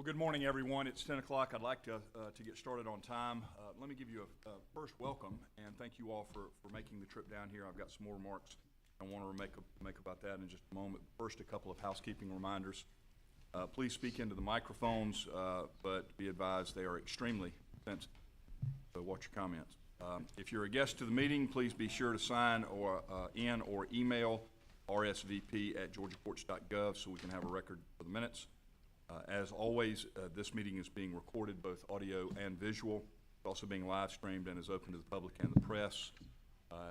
Well, good morning, everyone. It's 10 o'clock. I'd like to get started on time. Let me give you a first welcome and thank you all for making the trip down here. I've got some more remarks I want to make about that in just a moment. First, a couple of housekeeping reminders. Please speak into the microphones, but be advised they are extremely sensitive, so watch your comments. If you're a guest to the meeting, please be sure to sign in or email rsvp@georgiacourts.gov so we can have a record for the minutes. As always, this meeting is being recorded, both audio and visual. It's also being live streamed and is open to the public and the press.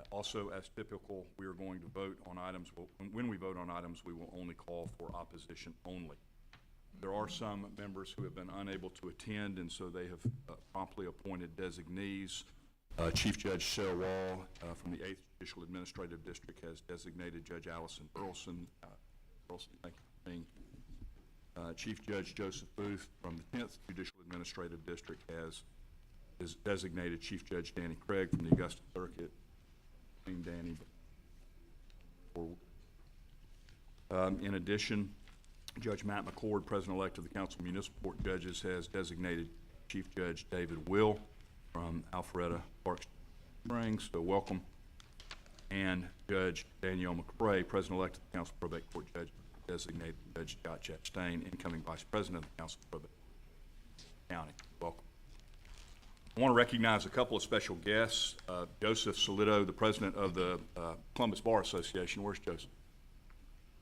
Also, as typical, we are going to vote on items. When we vote on items, we will only call for opposition only. There are some members who have been unable to attend, and so they have promptly appointed designees. Chief Judge Sarah Wall from the 8th Judicial Administrative District has designated Judge Allison Burleson. Thank you for being. Chief Judge Joseph Booth from the 10th Judicial Administrative District has designated Chief Judge Danny Craig from the Augusta Circuit. Danny. In addition, Judge Matt McCord, President-elect of the Council of Municipal Court Judges, has designated Chief Judge David Will from Alpharetta Park Springs, so welcome. And Judge Danielle McRae, President-elect of the Council of Probate Court Judges, designated Judge Scott Chastain, incoming Vice President of the Council of Probate County. Welcome. I want to recognize a couple of special guests. Joseph Solito, the President of the Columbus Bar Association. Where's Joseph?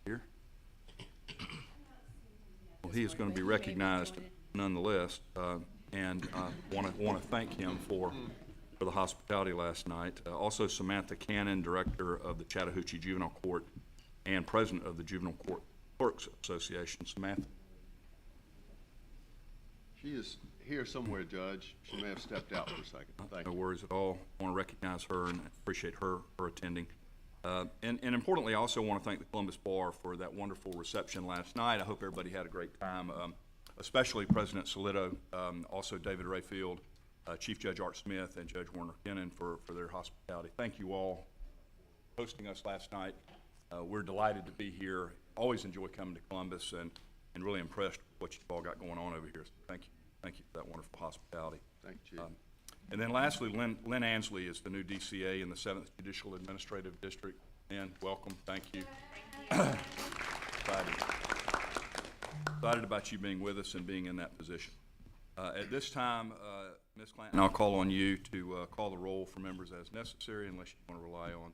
Here? Well, he is going to be recognized nonetheless, and want to thank him for the hospitality last night. Also, Samantha Cannon, Director of the Chattahoochee Juvenile Court and President of the Juvenile Court Clerks Association. Samantha. She is here somewhere, Judge. She may have stepped out for a second. Thank you. No worries at all. I want to recognize her and appreciate her attending. And importantly, I also want to thank the Columbus Bar for that wonderful reception last night. I hope everybody had a great time, especially President Solito, also David Rayfield, Chief Judge Art Smith, and Judge Warner Kennan for their hospitality. Thank you all for hosting us last night. We're delighted to be here. Always enjoy coming to Columbus and really impressed with what you've all got going on over here. So thank you for that wonderful hospitality. Thank you, Chief. And then lastly, Lynn Ansley is the new DCA in the 7th Judicial Administrative District. Lynn, welcome. Thank you. Excited about you being with us and being in that position. At this time, Ms. Clanton, I'll call on you to call the roll for members as necessary, unless you want to rely on.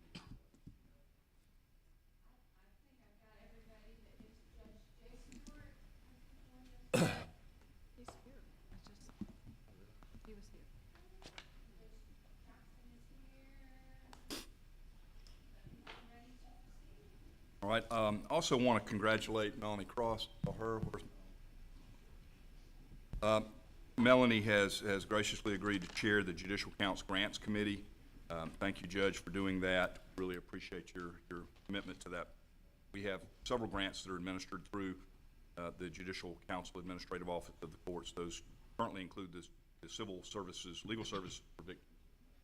All right. Also want to congratulate Melanie Cross. Melanie has graciously agreed to chair the Judicial Counts Grants Committee. Thank you, Judge, for doing that. Really appreciate your commitment to that. We have several grants that are administered through the Judicial Council Administrative Office of the courts. Those currently include the Civil Services, Legal Services for Victims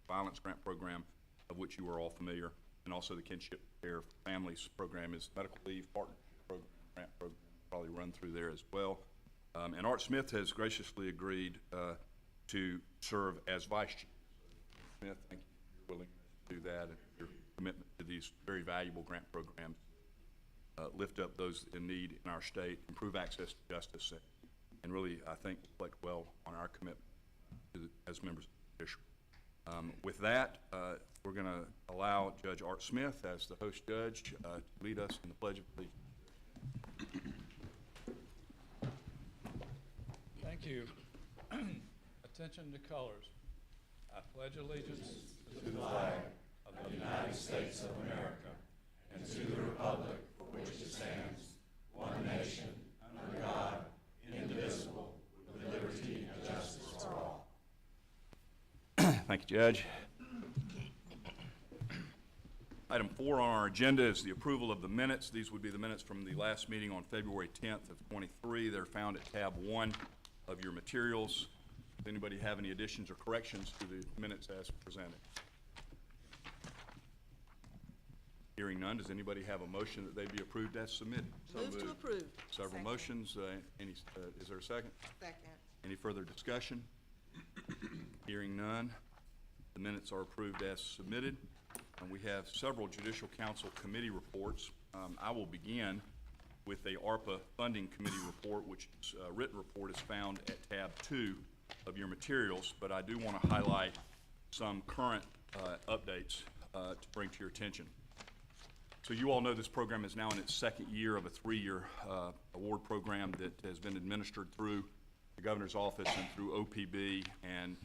Violence Grant Program, of which you are all familiar, and also the Kinship Care for Families Program is medical leave partnership program, grant program, probably run through there as well. And Art Smith has graciously agreed to serve as Vice Chief. Smith, thank you for willing to do that and your commitment to these very valuable grant programs. Lift up those in need in our state, improve access to justice, and really, I think, reflect well on our commitment as members of the judiciary. With that, we're going to allow Judge Art Smith, as the host judge, to lead us in the Pledge of Allegiance. Thank you. Attention to colors. I pledge allegiance to the flag of the United States of America and to the republic for which it stands, one nation, under God, indivisible, with liberty and justice for all. Thank you, Judge. Item 4 on our agenda is the approval of the minutes. These would be the minutes from the last meeting on February 10th of 23. They're found at tab 1 of your materials. Does anybody have any additions or corrections to the minutes as presented? Hearing none, does anybody have a motion that they be approved as submitted? Move to approve. Several Second. motions. Is there a second? Second. Any further discussion? Hearing none, the minutes are approved as submitted. And we have several Judicial Council committee reports. I will begin with a ARPA Funding Committee report, which is, written report is found at tab 2 of your materials, but I do want to highlight some current updates to bring to your attention. So you all know this program is now in its second year of a 3-year award program that has been administered through the Governor's Office and through OPB, and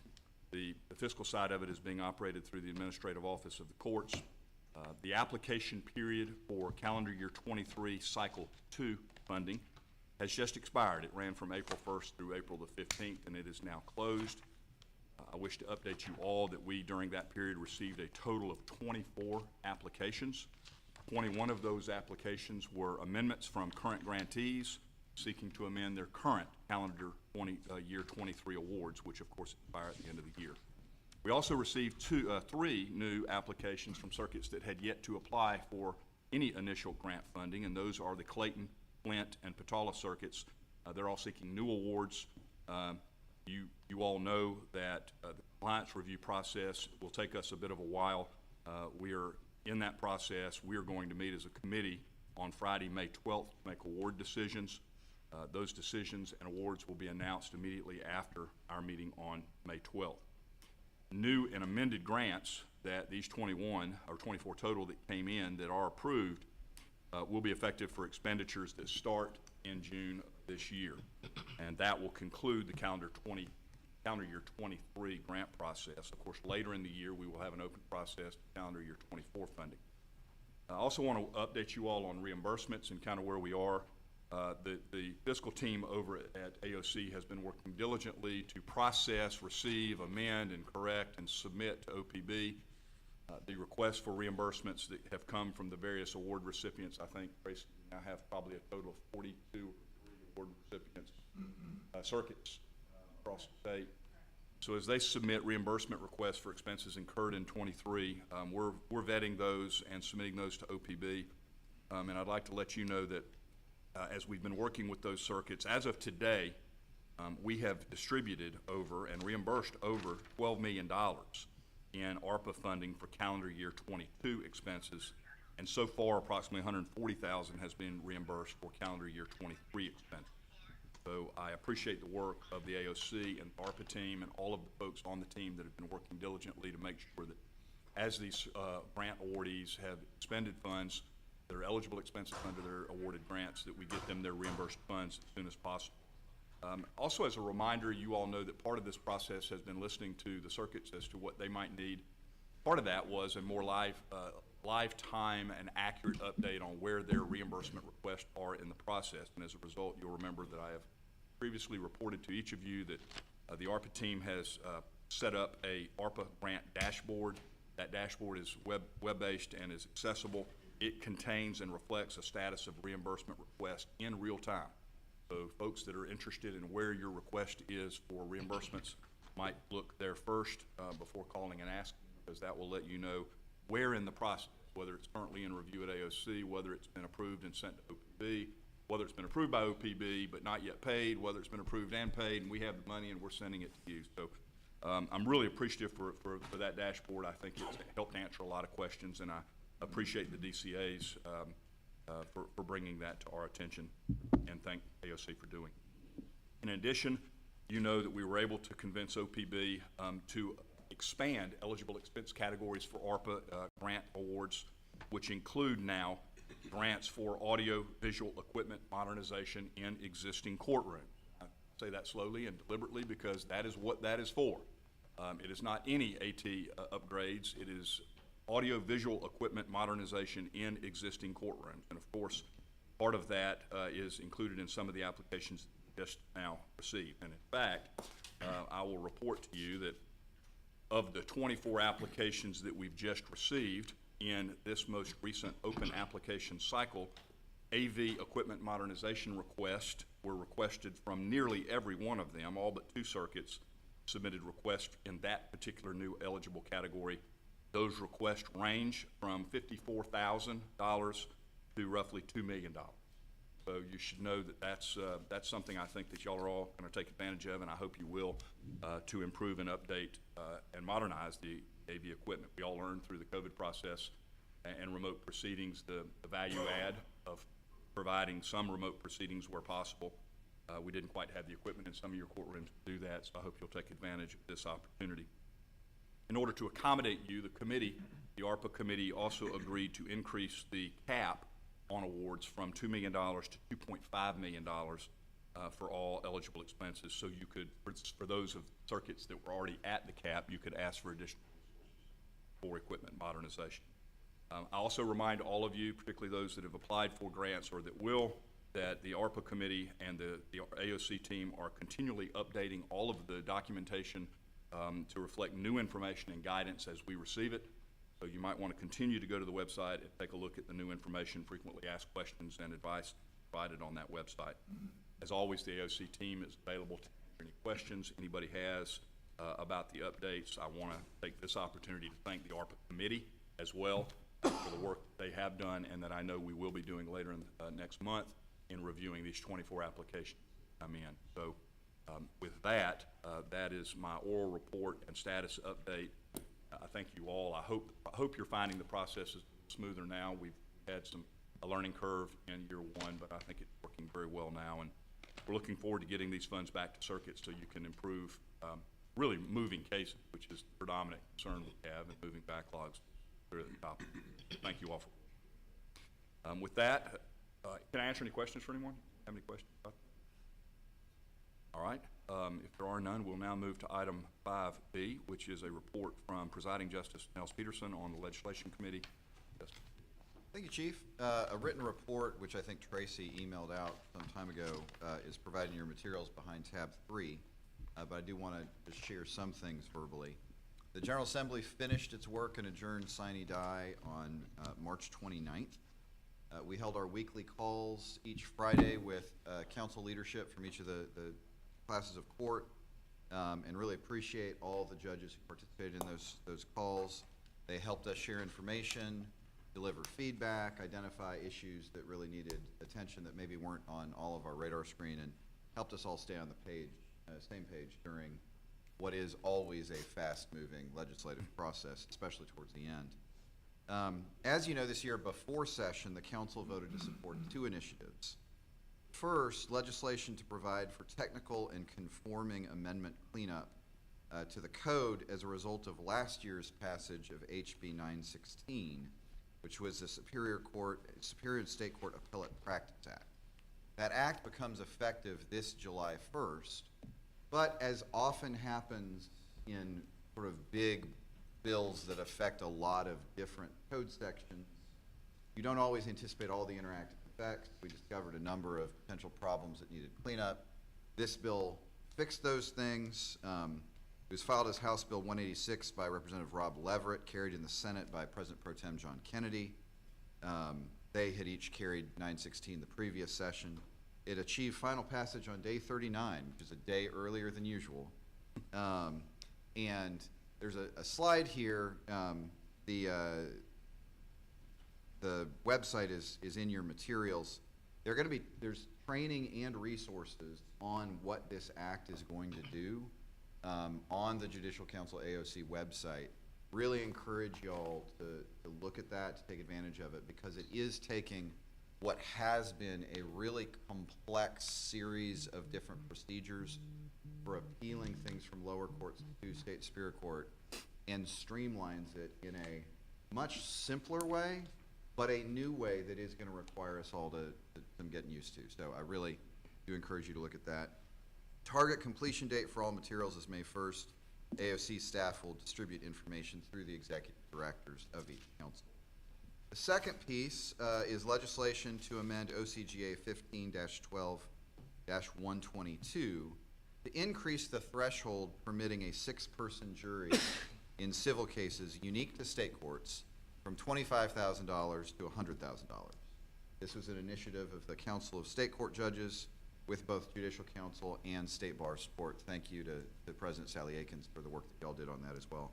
the fiscal side of it is being operated through the Administrative Office of the Courts. The application period for calendar year 23 Cycle 2 funding has just expired. It ran from April 1st through April the 15th, and it is now closed. I wish to update you all that we, during that period, received a total of 24 applications. 21 of those applications were amendments from current grantees seeking to amend their current calendar year 23 awards, which of course expire at the end of the year. We also received 3 new applications from circuits that had yet to apply for any initial grant funding, and those are the Clayton, Flint, and Patala circuits. They're all seeking new awards. You all know that the compliance review process will take us a bit of a while. We are in that process. We are going to meet as a committee on Friday, May 12th, to make award decisions. Those decisions and awards will be announced immediately after our meeting on May 12th. New and amended grants that these 21 or 24 total that came in that are approved will be effective for expenditures that start in June of this year, and that will conclude the calendar year 23 grant process. Of course, later in the year we will have an open process to calendar year 24 funding. I also want to update you all on reimbursements and kind of where we are. The fiscal team over at AOC has been working diligently to process, receive, amend, and correct and submit to OPB the requests for reimbursements that have come from the various award recipients. I think basically now have probably a total of 42 award recipients, circuits across the state. So as they submit reimbursement requests for expenses incurred in 23, we're vetting those and submitting those to OPB. And I'd like to let you know that as we've been working with those circuits, as of today, we have distributed over and reimbursed over $12 million in ARPA funding for calendar year 22 expenses, and so far approximately $140,000 has been reimbursed for calendar year 23 expenses. So I appreciate the work of the AOC and the ARPA team and all of the folks on the team that have been working diligently to make sure that as these grant awardees have expended funds that are eligible expenses under their awarded grants, that we get them their reimbursed funds as soon as possible. Also, as a reminder, you all know that part of this process has been listening to the circuits as to what they might need. Part of that was a more live time and accurate update on where their reimbursement requests are in the process. And as a result, you'll remember that I have previously reported to each of you that the ARPA team has set up a ARPA grant dashboard. That dashboard is web-based and is accessible. It contains and reflects a status of reimbursement request in real time. So folks that are interested in where your request is for reimbursements might look there first before calling and asking, because that will let you know where in the process, whether it's currently in review at AOC, whether it's been approved and sent to OPB, whether it's been approved by OPB but not yet paid, whether it's been approved and paid, and we have the money and we're sending it to you. So I'm really appreciative for that dashboard. I think it's helped answer a lot of questions, and I appreciate the DCAs for bringing that to our attention, and thank AOC for doing. In addition, you know that we were able to convince OPB to expand eligible expense categories for ARPA grant awards, which include now grants for audio-visual equipment modernization in existing courtrooms. I say that slowly and deliberately because that is what that is for. It is not any AT upgrades. It is audio-visual equipment modernization in existing courtrooms. And of course, part of that is included in some of the applications just now received. And in fact, I will report to you that of the 24 applications that we've just received in this most recent open application cycle, AV equipment modernization requests were requested from nearly every one of them. All but 2 circuits submitted requests in that particular new eligible category. Those requests range from $54,000 to roughly $2 million. So you should know that that's something I think that y'all are all going to take advantage of, and I hope you will, to improve and update and modernize the AV equipment. We all learned through the COVID process and remote proceedings the value add of providing some remote proceedings where possible. We didn't quite have the equipment in some of your courtrooms to do that, so I hope you'll take advantage of this opportunity. In order to accommodate you, the committee, the ARPA committee, also agreed to increase the cap on awards from $2 million to $2.5 million for all eligible expenses. So you could, for those of circuits that were already at the cap, you could ask for additional for equipment modernization. I also remind all of you, particularly those that have applied for grants or that will, that the ARPA committee and the AOC team are continually updating all of the documentation to reflect new information and guidance as we receive it. So you might want to continue to go to the website and take a look at the new information, frequently asked questions and advice provided on that website. As always, the AOC team is available to answer any questions anybody has about the updates. I want to take this opportunity to thank the ARPA committee as well for the work that they have done and that I know we will be doing later in next month in reviewing these 24 applications that come in. So with that, that is my oral report and status update. I thank you all. I hope you're finding the process is smoother now. We've had a learning curve in year one, but I think it's working very well now, and we're looking forward to getting these funds back to circuits so you can improve really moving cases, which is the predominant concern we have, and moving backlogs through the top. Thank you all for with that. Can I answer any questions for anyone? Have any questions about that? All right. If there are none, we'll now move to item 5B, which is a report from Presiding Justice Nels Peterson on the Legislation Committee. Justice. Thank you, Chief. A written report, which I think Tracy emailed out some time ago, is provided in your materials behind tab 3, but I do want to just share some things verbally. The General Assembly finished its work and adjourned sine die on March 29th. We held our weekly calls each Friday with council leadership from each of the classes of court, and really appreciate all the judges who participated in those calls. They helped us share information, deliver feedback, identify issues that really needed attention that maybe weren't on all of our radar screen, and helped us all stay on the page, same page during what is always a fast-moving legislative process, especially towards the end. As you know, this year before session, the council voted to support 2 initiatives. First, legislation to provide for technical and conforming amendment cleanup to the code as a result of last year's passage of HB 916, which was the Superior and State Court Appellate Practice Act. That act becomes effective this July 1st, but as often happens in sort of big bills that affect a lot of different code sections, you don't always anticipate all the interactive effects. We discovered a number of potential problems that needed cleanup. This bill fixed those things. It was filed as House Bill 186 by Representative Rob Leverett, carried in the Senate by President Pro Tem John Kennedy. They had each carried 916 the previous session. It achieved final passage on day 39, which is a day earlier than usual. And there's a slide here. The website is in your materials. There's training and resources on what this act is going to do on the Judicial Council AOC website. Really encourage y'all to look at that, to take advantage of it, because it is taking what has been a really complex series of different procedures for appealing things from lower courts to state superior court and streamlines it in a much simpler way, but a new way that is going to require us all to some getting used to. So I really do encourage you to look at that. Target completion date for all materials is May 1st. AOC staff will distribute information through the executive directors of each council. The second piece is legislation to amend OCGA 15-12-122 to increase the threshold permitting a 6-person jury in civil cases unique to state courts from $25,000 to $100,000. This was an initiative of the Council of State Court Judges with both Judicial Council and State Bar support. Thank you to President Sally Akins for the work that y'all did on that as well.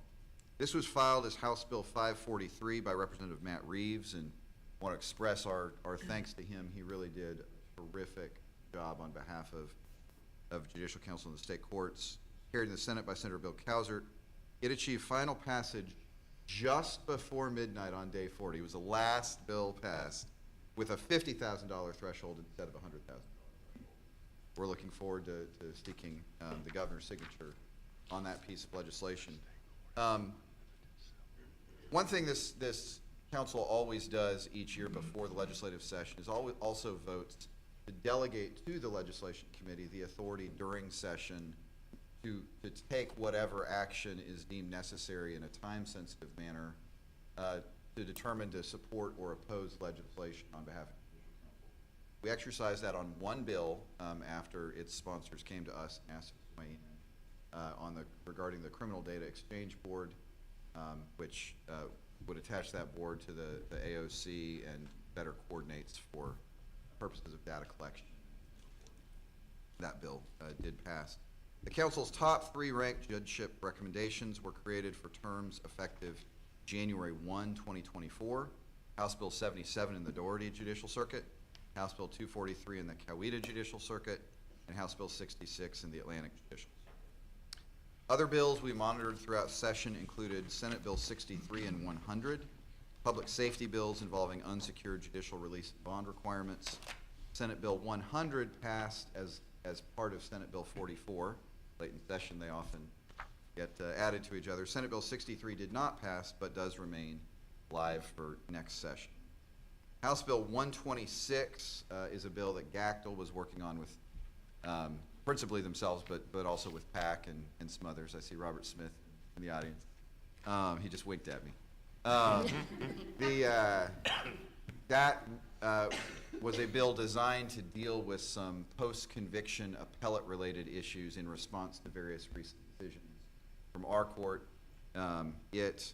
This was filed as House Bill 543 by Representative Matt Reeves, and want to express our thanks to him. He really did a terrific job on behalf of Judicial Council and the state courts. Carried in the Senate by Senator Bill Cowsert. It achieved final passage just before midnight on day 40. It was the last bill passed with a $50,000 threshold instead of $100,000. We're looking forward to seeking the governor's signature on that piece of legislation. One thing this council always does each year before the legislative session is also votes to delegate to the legislation committee the authority during session to take whatever action is deemed necessary in a time-sensitive manner to determine to support or oppose legislation on behalf of the Judicial Council. We exercised that on one bill after its sponsors came to us and asked us to weigh in regarding the Criminal Data Exchange Board, which would attach that board to the AOC and better coordinates for purposes of data collection. That bill did pass. The council's top 3 ranked judgeship recommendations were created for terms effective January 1, 2024. House Bill 77 in the Doherty Judicial Circuit, House Bill 243 in the Coweta Judicial Circuit, and House Bill 66 in the Atlantic Judicial Circuit. Other bills we monitored throughout session included Senate Bill 63 and 100, public safety bills involving unsecured judicial release and bond requirements. Senate Bill 100 passed as part of Senate Bill 44. Late in session, they often get added to each other. Senate Bill 63 did not pass, but does remain live for next session. House Bill 126 is a bill that Gactel was working on with principally themselves, but also with PAC and some others. I see Robert Smith in the audience. He just winked at me. That was a bill designed to deal with some post-conviction appellate-related issues in response to various recent decisions from our court. It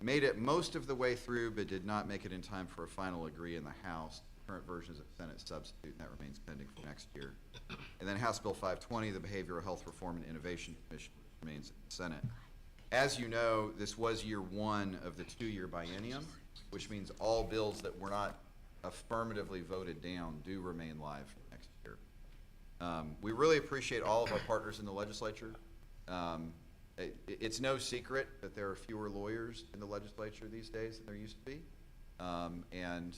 made it most of the way through, but did not make it in time for a final agree in the House. The current version is a Senate substitute, and that remains pending for next year. And then House Bill 520, the Behavioral Health Reform and Innovation Commission, remains in the Senate. As you know, this was year 1 of the 2-year biennium, which means all bills that were not affirmatively voted down do remain live for next year. We really appreciate all of our partners in the legislature. It's no secret that there are fewer lawyers in the legislature these days than there used to be. And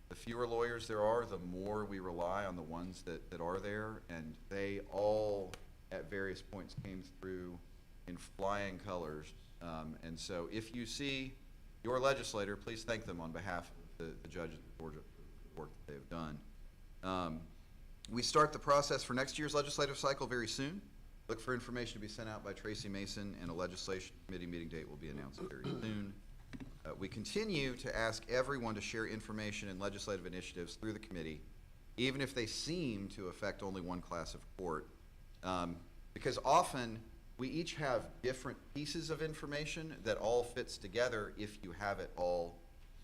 the fewer lawyers there are, the more we rely on the ones that are there, and they all, at various points, came through in flying colors. And so if you see your legislator, please thank them on behalf of the judges of Georgia for the work that they have done. We start the process for next year's legislative cycle very soon. Look for information to be sent out by Tracy Mason, and a legislation committee meeting date will be announced very soon. We continue to ask everyone to share information and legislative initiatives through the committee, even if they seem to affect only one class of court, because often we each have different pieces of information that all fits together if you have it all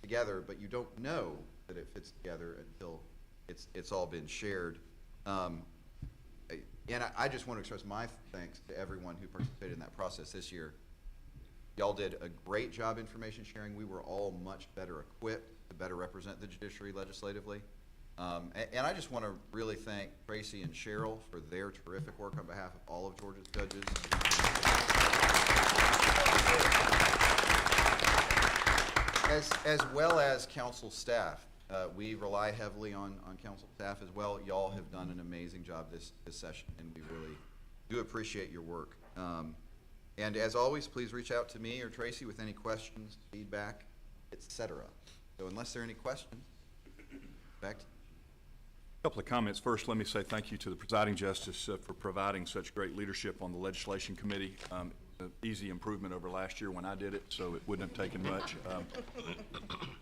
together, but you don't know that it fits together until it's all been shared. And I just want to express my thanks to everyone who participated in that process this year. Y'all did a great job information sharing. We were all much better equipped to better represent the judiciary legislatively. And I just want to really thank Tracy and Cheryl for their terrific work on behalf of all of Georgia's judges. As well as council staff. We rely heavily on council staff as well. Y'all have done an amazing job this session, and we really do appreciate your work. And as always, please reach out to me or Tracy with any questions, feedback, etc. So unless there are any questions, back to you. A couple of comments. First, let me say thank you to the presiding justice for providing such great leadership on the legislation committee. An easy improvement over last year when I did it, so it wouldn't have taken much.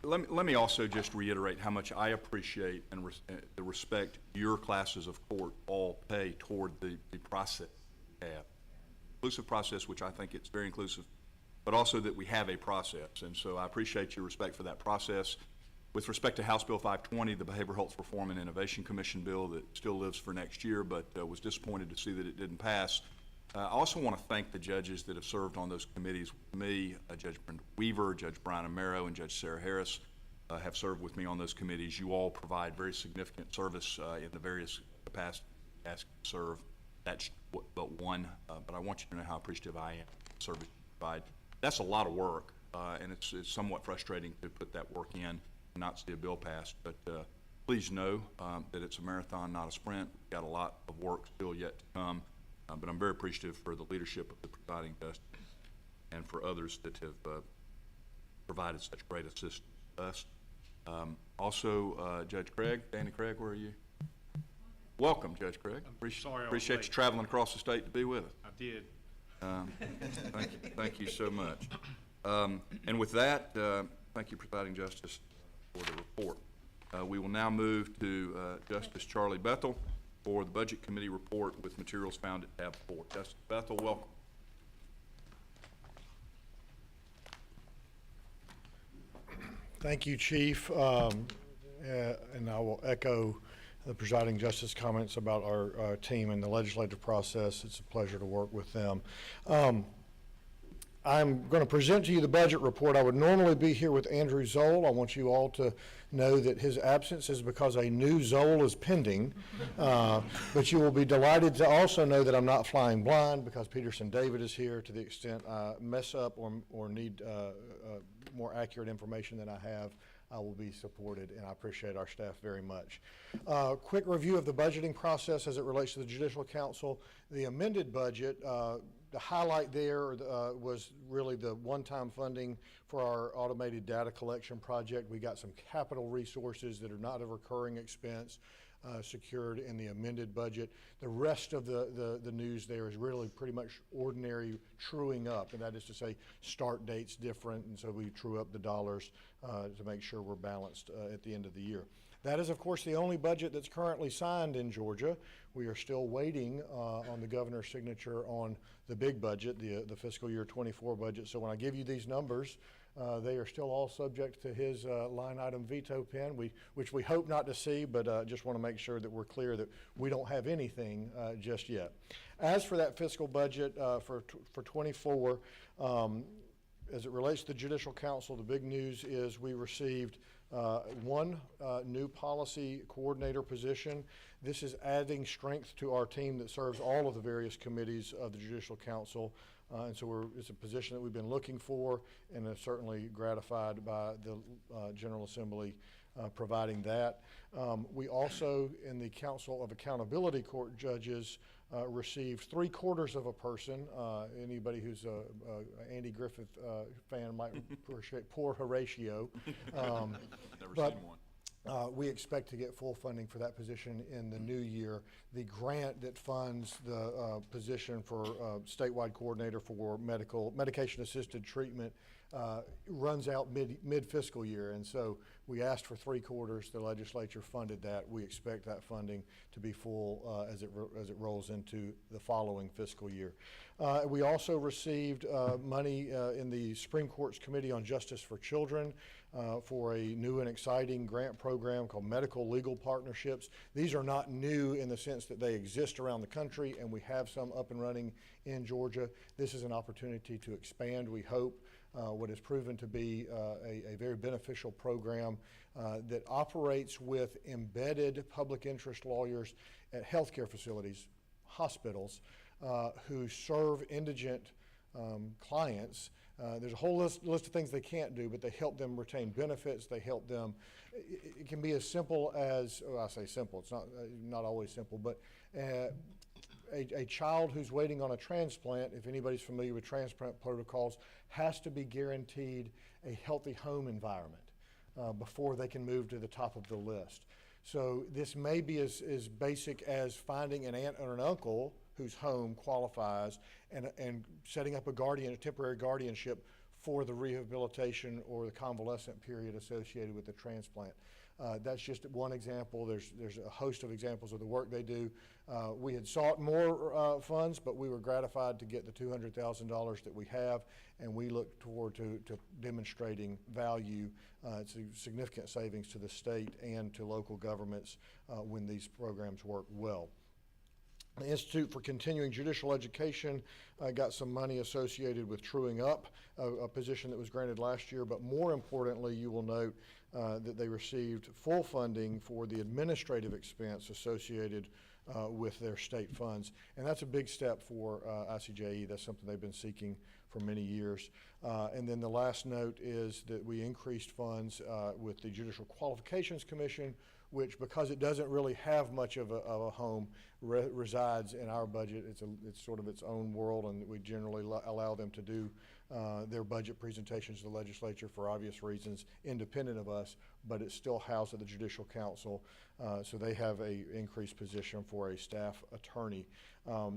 Let me also just reiterate how much I appreciate and the respect your classes of court all pay toward the process we have. Inclusive process, which I think it's very inclusive, but also that we have a process. And so I appreciate your respect for that process. With respect to House Bill 520, the Behavioral Health Reform and Innovation Commission bill that still lives for next year, but was disappointed to see that it didn't pass. I also want to thank the judges that have served on those committees with me. Judge Brenda Weaver, Judge Brian Amaro, and Judge Sarah Harris have served with me on those committees. You all provide very significant service in the various capacities asked to serve. That's but one, but I want you to know how appreciative I am of the service you provide. That's a lot of work, and it's somewhat frustrating to put that work in and not see a bill passed. But please know that it's a marathon, not a sprint. We've got a lot of work still yet to come. But I'm very appreciative for the leadership of the presiding justice and for others that have provided such great assistance to us. Also, Judge Craig, Danny Craig, where are you? Welcome, Judge Craig. Appreciate you traveling across the state to be with us. I did. Thank you so much. And with that, thank you, presiding justice, for the report. We will now move to Justice Charlie Bethel for the Budget Committee report with materials found at tab 4. Justice Bethel, welcome. Thank you, Chief. And I will echo the presiding justice comments about our team in the legislative process. It's a pleasure to work with them. I'm going to present to you the budget report. I would normally be here with Andrew Zoll. I want you all to know that his absence is because a new Zoll is pending. But you will be delighted to also know that I'm not flying blind because Peterson David is here. To the extent I mess up or need more accurate information than I have, I will be supported, and I appreciate our staff very much. Quick review of the budgeting process as it relates to the Judicial Council. The amended budget, the highlight there was really the one-time funding for our automated data collection project. We got some capital resources that are not a recurring expense secured in the amended budget. The rest of the news there is really pretty much ordinary truing up, and that is to say start dates different, and so we true up the dollars to make sure we're balanced at the end of the year. That is, of course, the only budget that's currently signed in Georgia. We are still waiting on the governor's signature on the big budget, the fiscal year 24 budget. So when I give you these numbers, they are still all subject to his line item veto pen, which we hope not to see, but just want to make sure that we're clear that we don't have anything just yet. As for that fiscal budget for 24, as it relates to the Judicial Council, the big news is we received one new policy coordinator position. This is adding strength to our team that serves all of the various committees of the Judicial Council. And so it's a position that we've been looking for, and are certainly gratified by the General Assembly providing that. We also, in the Council of Accountability Court Judges, received 3/4 of a person. Anybody who's a Andy Griffith fan might appreciate poor Horatio. Never but seen one. We expect to get full funding for that position in the new year. The grant that funds the position for statewide coordinator for medication-assisted treatment runs out mid-fiscal year, and so we asked for 3/4. The legislature funded that. We expect that funding to be full as it rolls into the following fiscal year. We also received money in the Supreme Court's Committee on Justice for Children for a new and exciting grant program called Medical Legal Partnerships. These are not new in the sense that they exist around the country, and we have some up and running in Georgia. This is an opportunity to expand, we hope, what has proven to be a very beneficial program that operates with embedded public interest lawyers at healthcare facilities, hospitals, who serve indigent clients. There's a whole list of things they can't do, but they help them retain benefits. They help them. It can be as simple as, I say simple, it's not always simple, but a child who's waiting on a transplant, if anybody's familiar with transplant protocols, has to be guaranteed a healthy home environment before they can move to the top of the list. So this may be as basic as finding an aunt or an uncle whose home qualifies and setting up a temporary guardianship for the rehabilitation or the convalescent period associated with the transplant. That's just one example. There's a host of examples of the work they do. We had sought more funds, but we were gratified to get the $200,000 that we have, and we look toward to demonstrating value. It's a significant savings to the state and to local governments when these programs work well. The Institute for Continuing Judicial Education got some money associated with truing up a position that was granted last year, but more importantly, you will note that they received full funding for the administrative expense associated with their state funds. And that's a big step for ICJE. That's something they've been seeking for many years. And then the last note is that we increased funds with the Judicial Qualifications Commission, which, because it doesn't really have much of a home, resides in our budget. It's sort of its own world, and we generally allow them to do their budget presentations to the legislature for obvious reasons, independent of us, but it's still housed at the Judicial Council, so they have a increased position for a staff attorney.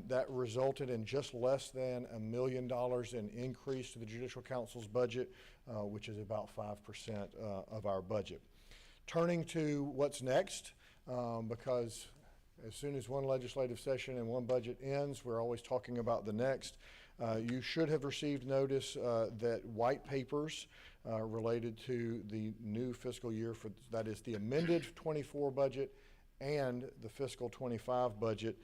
That resulted in just less than $1 million in increase to the Judicial Council's budget, which is about 5% of our budget. Turning to what's next, because as soon as one legislative session and one budget ends, we're always talking about the next. You should have received notice that white papers related to the new fiscal year, that is the amended 24 budget and the fiscal 25 budget.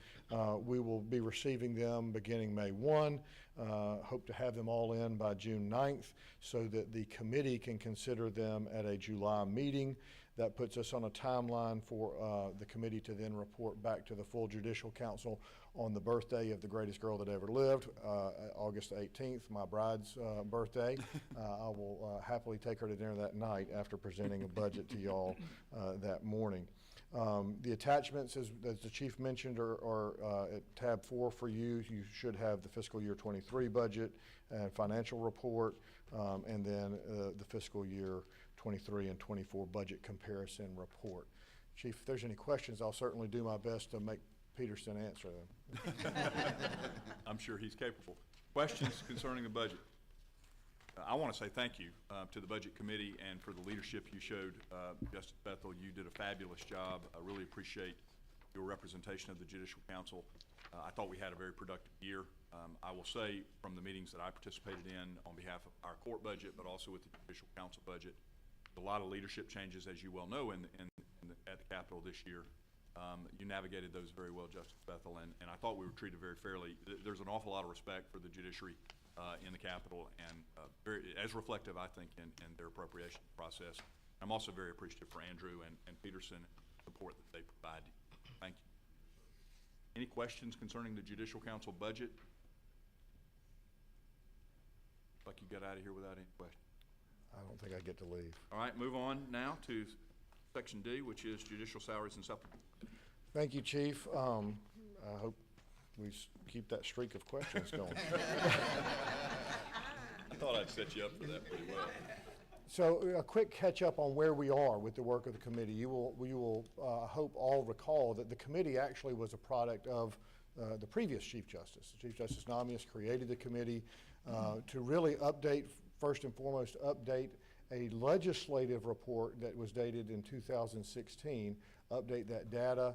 We will be receiving them beginning May 1. Hope to have them all in by June 9th so that the committee can consider them at a July meeting. That puts us on a timeline for the committee to then report back to the full Judicial Council on the birthday of the greatest girl that ever lived, August 18th, my bride's birthday. I will happily take her to dinner that night after presenting a budget to y'all that morning. The attachments, as the chief mentioned, are at tab 4 for you. You should have the fiscal year 23 budget and financial report, and then the fiscal year 23 and 24 budget comparison report. Chief, if there's any questions, I'll certainly do my best to make Peterson answer them. I'm sure he's capable. Questions concerning the budget? I want to say thank you to the Budget Committee and for the leadership you showed. Justice Bethel, you did a fabulous job. I really appreciate your representation of the Judicial Council. I thought we had a very productive year. I will say from the meetings that I participated in on behalf of our court budget, but also with the Judicial Council budget, a lot of leadership changes, as you well know, at the Capitol this year. You navigated those very well, Justice Bethel, and I thought we were treated very fairly. There's an awful lot of respect for the judiciary in the Capitol, and very, as reflective, I think, in their appropriation process. I'm also very appreciative for Andrew and Peterson support that they provide. Thank you. Any questions concerning the Judicial Council budget? Like you got out of here without any questions. I don't think I get to leave. All right, move on now to Section D, which is Judicial Salaries and Supplements. Thank you, Chief. I hope we keep that streak of questions going. I thought I'd set you up for that pretty well. So a quick catch up on where we are with the work of the committee. You will hope all recall that the committee actually was a product of the previous Chief Justice. Chief Justice Namias created the committee to really update, first and foremost, update a legislative report that was dated in 2016, update that data,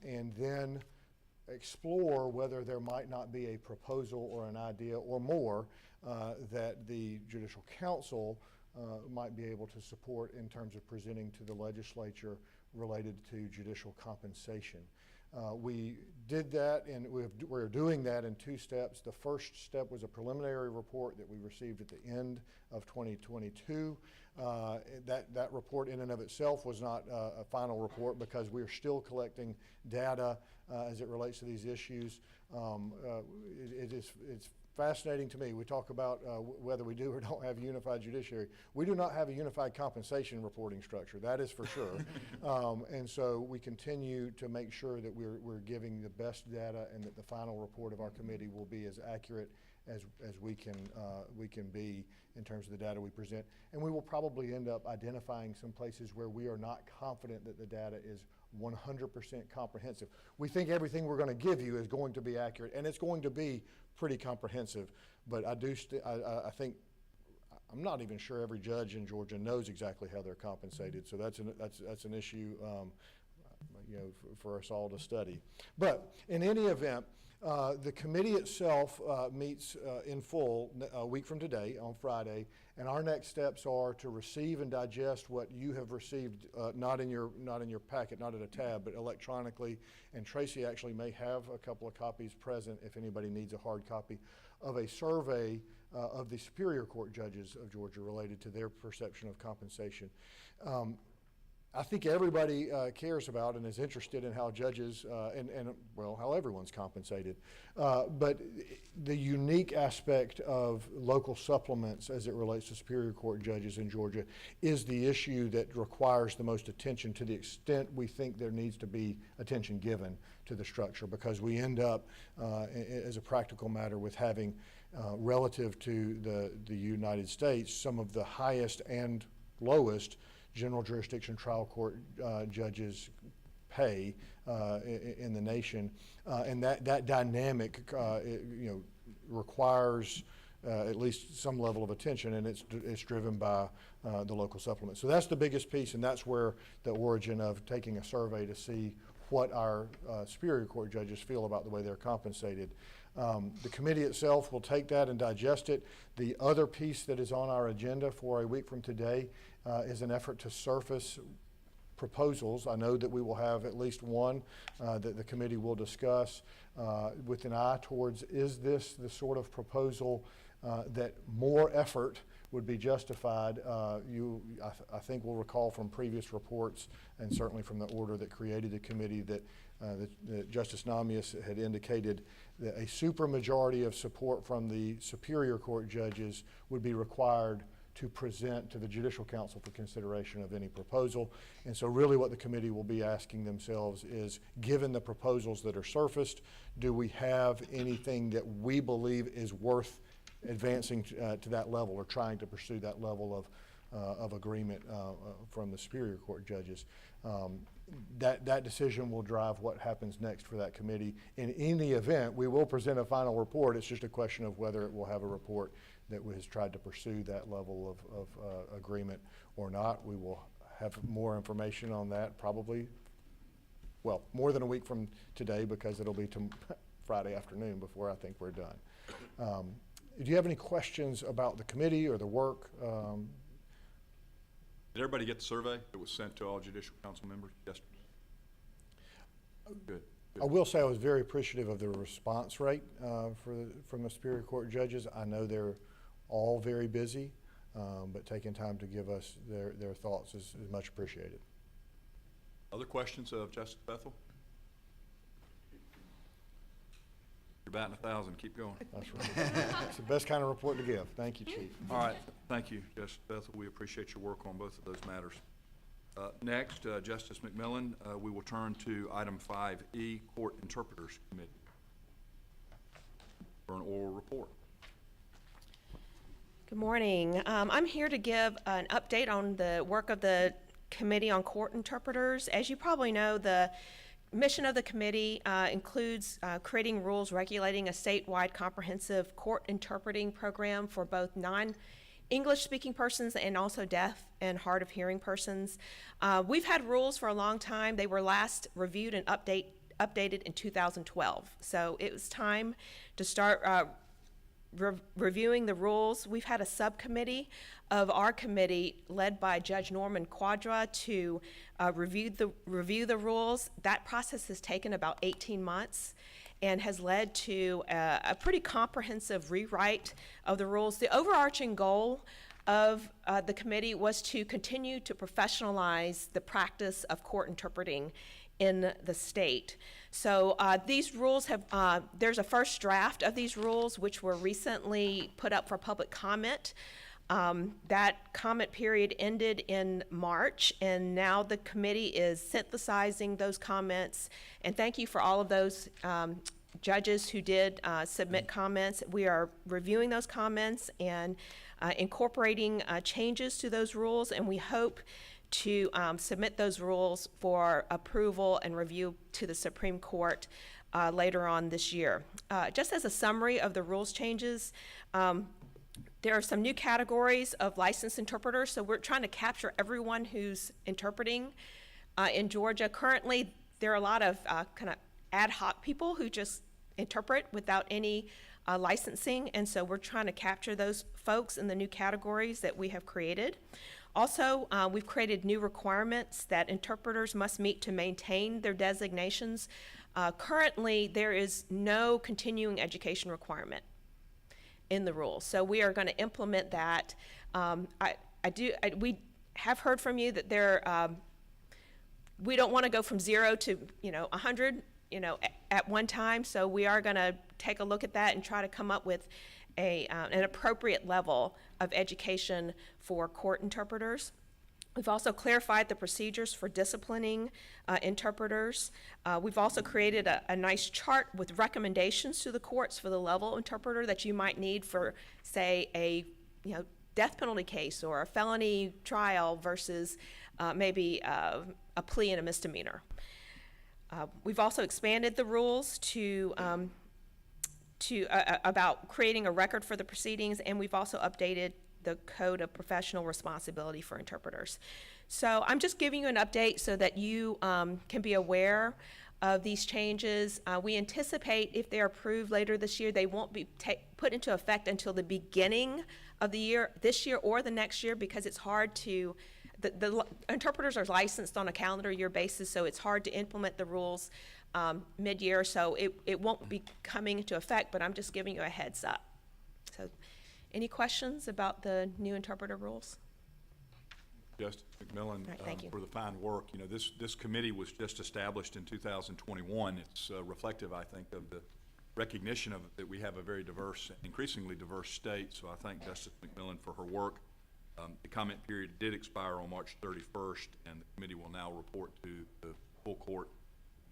and then explore whether there might not be a proposal or an idea or more that the Judicial Council might be able to support in terms of presenting to the legislature related to judicial compensation. We did that, and we're doing that in 2 steps. The first step was a preliminary report that we received at the end of 2022. That report in and of itself was not a final report because we are still collecting data as it relates to these issues. It's fascinating to me. We talk about whether we do or don't have a unified judiciary. We do not have a unified compensation reporting structure, that is for sure. And so we continue to make sure that we're giving the best data and that the final report of our committee will be as accurate as we can be in terms of the data we present. And we will probably end up identifying some places where we are not confident that the data is 100% comprehensive. We think everything we're going to give you is going to be accurate, and it's going to be pretty comprehensive, but I think, I'm not even sure every judge in Georgia knows exactly how they're compensated, so that's an issue for us all to study. But in any event, The committee itself meets in full a week from today, on Friday, and our next steps are to receive and digest what you have received, not in your packet, not at a tab, but electronically. And Tracy actually may have a couple of copies present if anybody needs a hard copy of a survey of the Superior Court judges of Georgia related to their perception of compensation. I think everybody cares about and is interested in how judges well, how everyone's compensated. But the unique aspect of local supplements as it relates to Superior Court judges in Georgia is the issue that requires the most attention, to the extent we think there needs to be attention given to the structure, because we end up, as a practical matter, with having, relative to the United States, some of the highest and lowest general jurisdiction trial court judges pay in the nation, and that dynamic requires at least some level of attention, and it's driven by the local supplement. So that's the biggest piece, and that's where the origin of taking a survey to see what our Superior Court judges feel about the way they're compensated. The committee itself will take that and digest it. The other piece that is on our agenda for a week from today is an effort to surface proposals. I know that we will have at least one that the committee will discuss with an eye towards, is this the sort of proposal that more effort would be justified? I think we'll recall from previous reports, and certainly from the order that created the committee, that Justice Namias had indicated that a supermajority of support from the Superior Court judges would be required to present to the Judicial Council for consideration of any proposal. And so really what the committee will be asking themselves is, given the proposals that are surfaced, do we have anything that we believe is worth advancing to that level, or trying to pursue that level of agreement from the Superior Court judges? That decision will drive what happens next for that committee. In the event, we will present a final report. It's just a question of whether it will have a report that has tried to pursue that level of agreement or not. We will have more information on that probably, well, more than a week from today, because it'll be Friday afternoon before I think we're done. Do you have any questions about the committee or the work? Did everybody get the survey that was sent to all Judicial Council members yesterday? Good. I will say I was very appreciative of the response rate from the Superior Court judges. I know they're all very busy, but taking time to give us their thoughts is much appreciated. Other questions of Justice Bethel? You're batting 1,000. Keep going. That's right. It's the best kind of report to give. Thank you, Chief. All right. Thank you, Justice Bethel. We appreciate your work on both of those matters. Next, Justice McMillan, we will turn to item 5E, Court Interpreters Committee, for an oral report. Good morning. I'm here to give an update on the work of the Committee on Court Interpreters. As you probably know, the mission of the committee includes creating rules regulating a statewide comprehensive court interpreting program for both non-English speaking persons and also deaf and hard of hearing persons. We've had rules for a long time. They were last reviewed and updated in 2012. So it was time to start reviewing the rules. We've had a subcommittee of our committee led by Judge Norman Quadra to review the rules. That process has taken about 18 months and has led to a pretty comprehensive rewrite of the rules. The overarching goal of the committee was to continue to professionalize the practice of court interpreting in the state. So these rules have, there's a first draft of these rules which were recently put up for public comment. That comment period ended in March, and now the committee is synthesizing those comments. And thank you for all of those judges who did submit comments. We are reviewing those comments and incorporating changes to those rules, and we hope to submit those rules for approval and review to the Supreme Court later on this year. Just as a summary of the rules changes, there are some new categories of licensed interpreters, so we're trying to capture everyone who's interpreting in Georgia. Currently, there are a lot of kind of ad hoc people who just interpret without any licensing, and so we're trying to capture those folks in the new categories that we have created. Also, we've created new requirements that interpreters must meet to maintain their designations. Currently, there is no continuing education requirement in the rules, so we are going to implement that. We have heard from you that we don't want to go from 0 to 100 at one time, so we are going to take a look at that and try to come up with an appropriate level of education for court interpreters. We've also clarified the procedures for disciplining interpreters. We've also created a nice chart with recommendations to the courts for the level interpreter that you might need for, say, a death penalty case or a felony trial versus maybe a plea and a misdemeanor. We've also expanded the rules to about creating a record for the proceedings, and we've also updated the Code of Professional Responsibility for interpreters. So I'm just giving you an update so that you can be aware of these changes. We anticipate if they're approved later this year, they won't be put into effect until the beginning of the year, this year or the next year, because it's hard to, the interpreters are licensed on a calendar year basis, so it's hard to implement the rules mid-year, so it won't be coming into effect, but I'm just giving you a heads up. So, any questions about the new interpreter rules? Justice McMillan, right, thank you. for the fine work. This committee was just established in 2021. It's reflective, I think, of the recognition of that we have a very diverse, increasingly diverse state. So I thank Justice McMillan for her work. The comment period did expire on March 31st, and the committee will now report to the full court.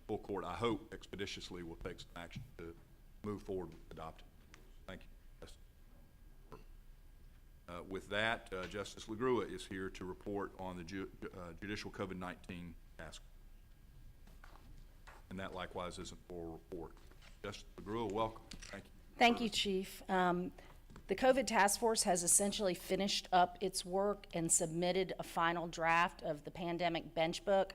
Full court, I hope, expeditiously will take some action to move forward with adopting. Thank you. With that, Justice LaGrua is here to report on the judicial COVID-19 task. And that likewise is a full report. Justice LaGrua, welcome. Thank you. Thank you, Chief. The COVID task force has essentially finished up its work and submitted a final draft of the pandemic bench book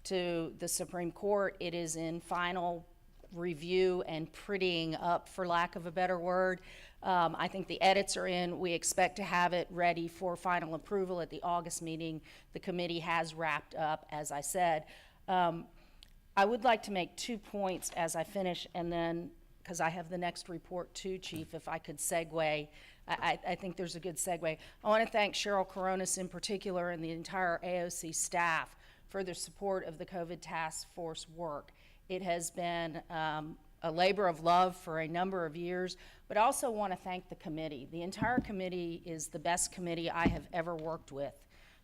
to the Supreme Court. It is in final review and prettying up, for lack of a better word. I think the edits are in. We expect to have it ready for final approval at the August meeting. The committee has wrapped up, as I said. I would like to make 2 points as I finish, and then, because I have the next report too, Chief, if I could segue. I think there's a good segue. I want to thank Cheryl Coronis in particular and the entire AOC staff for their support of the COVID task force work. It has been a labor of love for a number of years, but I also want to thank the committee. The entire committee is the best committee I have ever worked with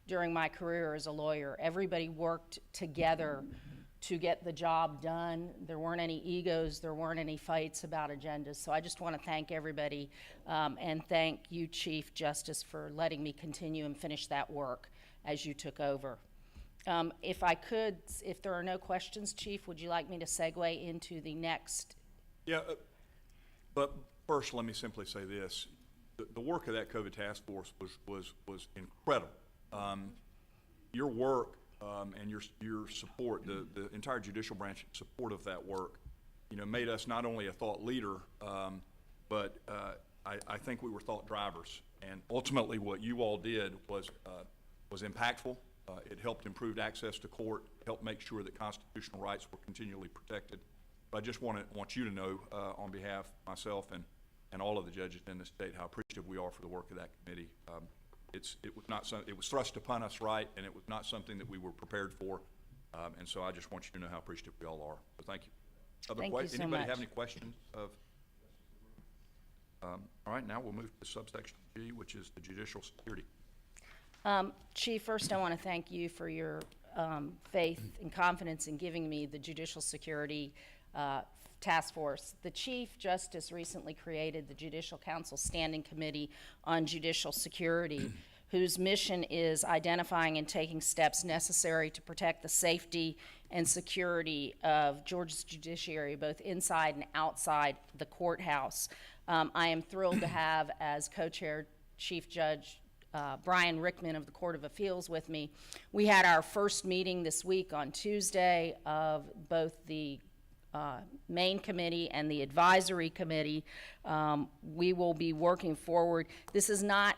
during my career as a lawyer. Everybody worked together to get the job done. There weren't any egos, there weren't any fights about agendas. So I just want to thank everybody and thank you, Chief Justice, for letting me continue and finish that work as you took over. If I could, if there are no questions, Chief, would you like me to segue into the next? Yeah, but first let me simply say this. The work of that COVID task force was incredible. Your work and your support, the entire judicial branch support of that work, made us not only a thought leader, but I think we were thought drivers. And ultimately what you all did was impactful. It helped improve access to court, helped make sure that constitutional rights were continually protected. But I just want you to know, on behalf of myself and all of the judges in the state, how appreciative we are for the work of that committee. It was thrust upon us, right, and it was not something that we were prepared for. And so I just want you to know how appreciative we all are. So thank you. Thank you so much. Anybody have any questions of? All right, now we'll move to subsection G, which is the judicial security. Chief, first I want to thank you for your faith and confidence in giving me the Judicial Security Task Force. The Chief Justice recently created the Judicial Council Standing Committee on Judicial Security, whose mission is identifying and taking steps necessary to protect the safety and security of Georgia's judiciary, both inside and outside the courthouse. I am thrilled to have as co-chair Chief Judge Brian Rickman of the Court of Appeals with me. We had our first meeting this week on Tuesday of both the main committee and the advisory committee, we will be working forward. This is not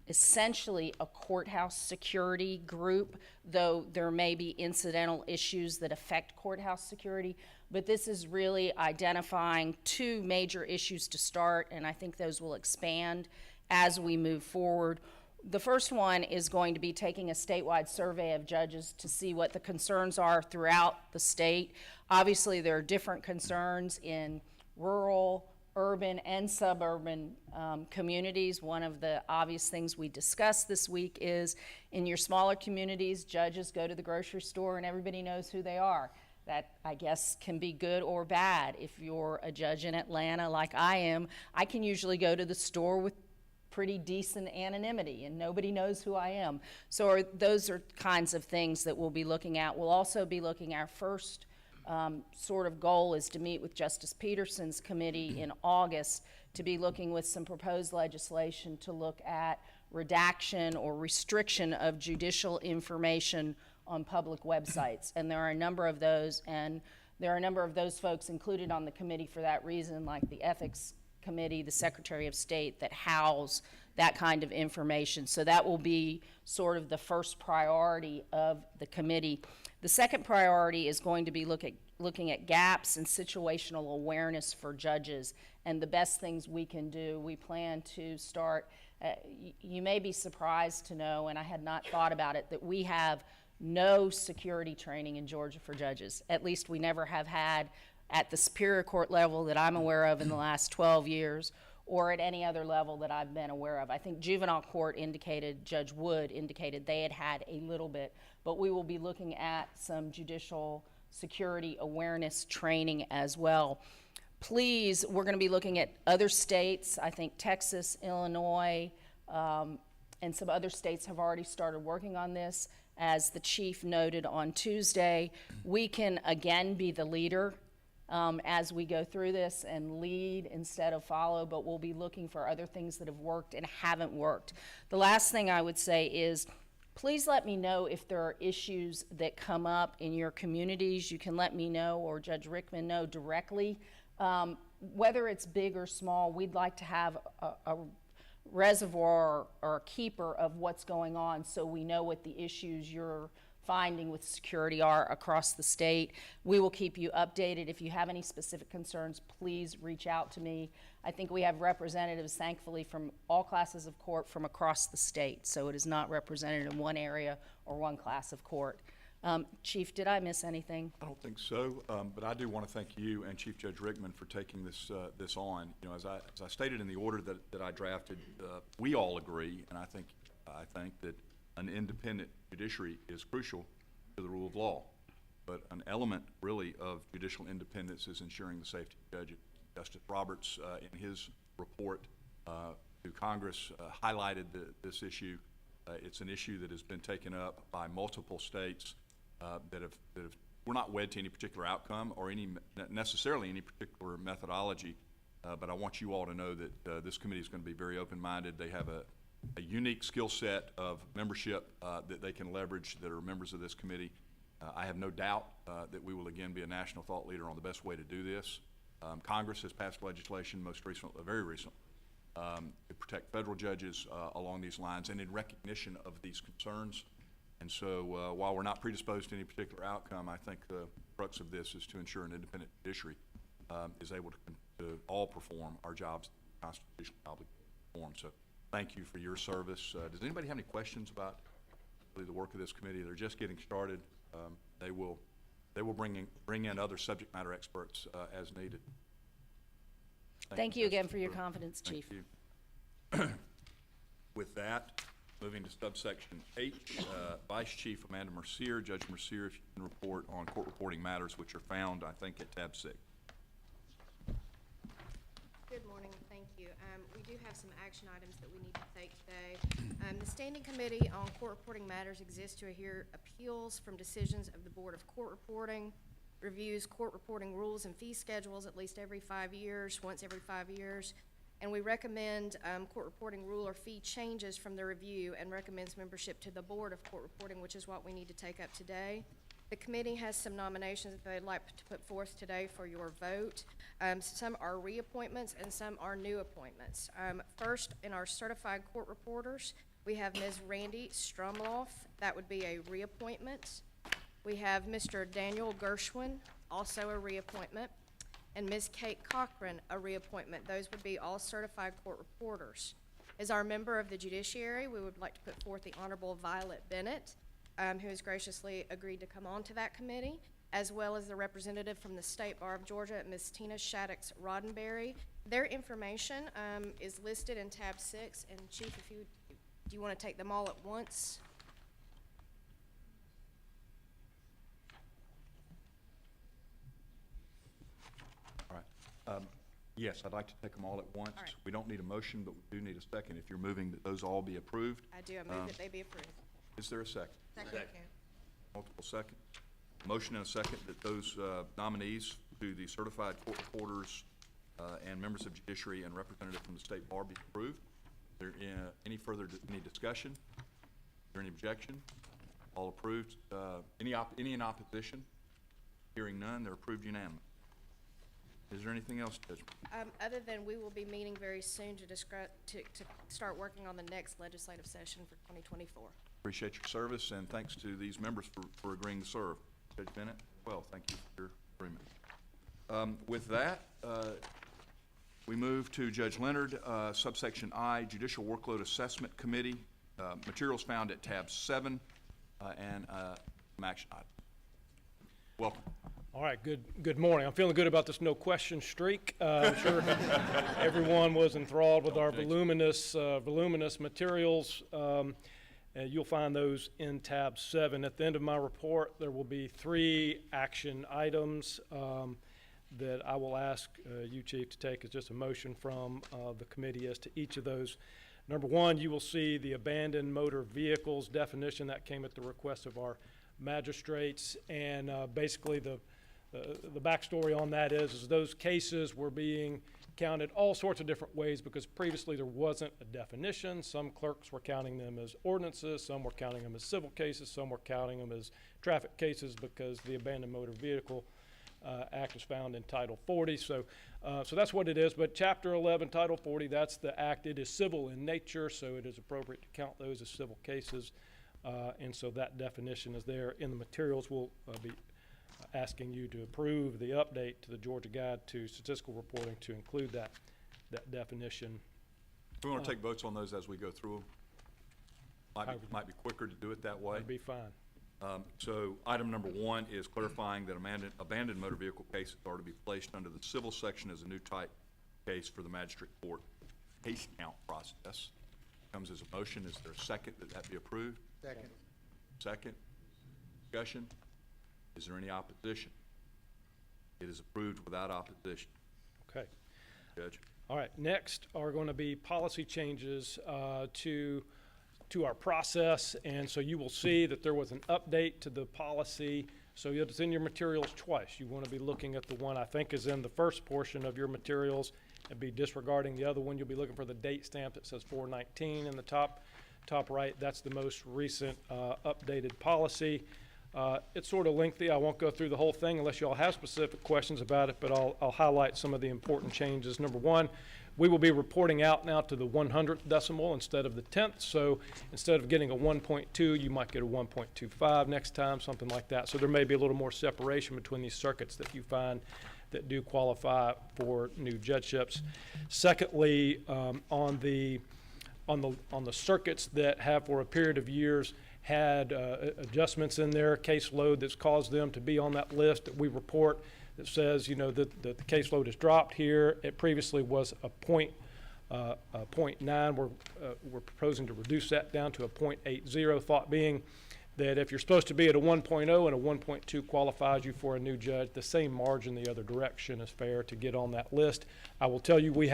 essentially a courthouse security group, though there may be incidental issues that affect courthouse security. But this is really identifying two major issues to start, and I think those will expand as we move forward. The first one is going to be taking a statewide survey of judges to see what the concerns are throughout the state. Obviously, there are different concerns in rural, urban, and suburban communities. One of the obvious things we discussed this week is in your smaller communities, judges go to the grocery store and everybody knows who they are. That, I guess, can be good or bad. If you're a judge in Atlanta like I am, I can usually go to the store with pretty decent anonymity and nobody knows who I am. So those are kinds of things that we'll be looking at. We'll also be looking at our first sort of goal is to meet with Justice Peterson's committee in August to be looking with some proposed legislation to look at redaction or restriction of judicial information on public websites. And there are a number of those, and there are a number of those folks included on the committee for that reason, like the Ethics Committee, the Secretary of State, that house that kind of information. So that will be sort of the first priority of the committee. The second priority is going to be looking at gaps in situational awareness for judges and the best things we can do. We plan to start, you may be surprised to know, and I had not thought about it, that we have no security training in Georgia for judges. At least we never have had at the Superior Court level that I'm aware of in the last 12 years, or at any other level that I've been aware of. I think juvenile court indicated, Judge Wood indicated they had had a little bit, but we will be looking at some judicial security awareness training as well. Please, we're going to be looking at other states. I think Texas, Illinois, and some other states have already started working on this. As the chief noted on Tuesday, we can again be the leader as we go through this and lead instead of follow, but we'll be looking for other things that have worked and haven't worked. The last thing I would say is, please let me know if there are issues that come up in your communities. You can let me know, or Judge Rickman know directly. Whether it's big or small, we'd like to have a reservoir or a keeper of what's going on so we know what the issues you're finding with security are across the state. We will keep you updated. If you have any specific concerns, please reach out to me. I think we have representatives, thankfully, from all classes of court from across the state, so it is not represented in one area or one class of court. Chief, did I miss anything? I don't think so, but I do want to thank you and Chief Judge Rickman for taking this on. You know, as I stated in the order that I drafted, we all agree, and I think that an independent judiciary is crucial to the rule of law. But an element, really, of judicial independence is ensuring the safety of judges. Justice Roberts, in his report to Congress, highlighted this issue. It's an issue that has been taken up by multiple states that have we're not wed to any particular outcome or necessarily any particular methodology, but I want you all to know that this committee is going to be very open-minded. They have a unique skill set of membership that they can leverage that are members of this committee. I have no doubt that we will again be a national thought leader on the best way to do this. Congress has passed legislation very recently, to protect federal judges along these lines and in recognition of these concerns. And so while we're not predisposed to any particular outcome, I think the crux of this is to ensure an independent judiciary is able to all perform our jobs constitutionally obligated to perform. So thank you for your service. Does anybody have any questions about the work of this committee? They're just getting started. They will bring in other subject matter experts as needed. Thank you again for your confidence, Chief. Thank you. With that, moving to subsection H, Vice Chief Amanda Mercier. Judge Mercier, if you can report on court reporting matters which are found, I think, at tab 6. Good morning, thank you. We do have some action items that we need to take today. The Standing Committee on Court Reporting Matters exists to hear appeals from decisions of the Board of Court Reporting, reviews court reporting rules and fee schedules at least every 5 years, once every 5 years, and we recommend court reporting rule or fee changes from the review and recommends membership to the Board of Court Reporting, which is what we need to take up today. The committee has some nominations that they'd like to put forth today for your vote. Some are reappointments and some are new appointments. First, in our certified court reporters, we have Ms. Randy Strumloff. That would be a reappointment. We have Mr. Daniel Gershwin, also a reappointment, and Ms. Kate Cochran, a reappointment. Those would be all certified court reporters. As our member of the judiciary, we would like to put forth the Honorable Violet Bennett, who has graciously agreed to come on to that committee, as well as the representative from the State Bar of Georgia, Ms. Tina Shaddix Roddenberry. Their information is listed in tab 6, and Chief, do you want to take them all at once? All right. Yes, I'd like to take them all at once. All right. We don't need a motion, but we do need a second. If you're moving that those all be approved, I do. I move that they be approved. is there a second? Second. Multiple second. Motion and a second that those nominees to the certified court reporters and members of judiciary and representative from the state bar be approved. Is there any discussion? Is there any objection? All approved. Any in opposition? Hearing none, they're approved unanimously. Is there anything else, Judge? Other than we will be meeting very soon to start working on the next legislative session for 2024. Appreciate your service, and thanks to these members for agreeing to serve. Judge Bennett, well, thank you for your agreement. With that, we move to Judge Leonard, subsection I, Judicial Workload Assessment Committee, materials found at tab 7, and some action items. Welcome. All right, good morning. I'm feeling good about this no question streak. I'm sure everyone was enthralled with our voluminous materials. You'll find those in tab 7. At the end of my report, there will be 3 action items that I will ask you, Chief, to take as just a motion from the committee as to each of those. Number 1, you will see the abandoned motor vehicles definition that came at the request of our magistrates, and basically the backstory on that is those cases were being counted all sorts of different ways because previously there wasn't a definition. Some clerks were counting them as ordinances, some were counting them as civil cases, some were counting them as traffic cases because the Abandoned Motor Vehicle Act is found in Title 40. So that's what it is. But Chapter 11, Title 40, that's the act. It is civil in nature, so it is appropriate to count those as civil cases. And so that definition is there in the materials. We'll be asking you to approve the update to the Georgia Guide to Statistical Reporting to include that definition. We want to take votes on those as we go through them. Might be quicker to do it that way. That'd be fine. So item number 1 is clarifying that abandoned motor vehicle cases are to be placed under the civil section as a new type case for the magistrate court case count process. Comes as a motion. Is there a second that be approved? Second. Second. Discussion. Is there any opposition? It is approved without opposition. Okay. Judge. All right. Next are going to be policy changes to our process, and so you will see that there was an update to the policy. So it's in your materials twice. You want to be looking at the one I think is in the first portion of your materials and be disregarding the other one. You'll be looking for the date stamp that says 4/19 in the top right. That's the most recent updated policy. It's sort of lengthy. I won't go through the whole thing unless you all have specific questions about it, but I'll highlight some of the important changes. Number 1, we will be reporting out now to the 100th decimal instead of the 10th. So instead of getting a 1.2, you might get a 1.25 next time, something like that. So there may be a little more separation between these circuits that you find that do qualify for new judgeships. Secondly, on the circuits that have for a period of years had adjustments in their caseload that's caused them to be on that list that we report that says, that the caseload has dropped here. It previously was a 0.9. We're proposing to reduce that down to a 0.80, thought being that if you're supposed to be at a 1.0 and a 1.2 qualifies you for a new judge, the same margin the other direction is fair to get on that list. I will tell you, we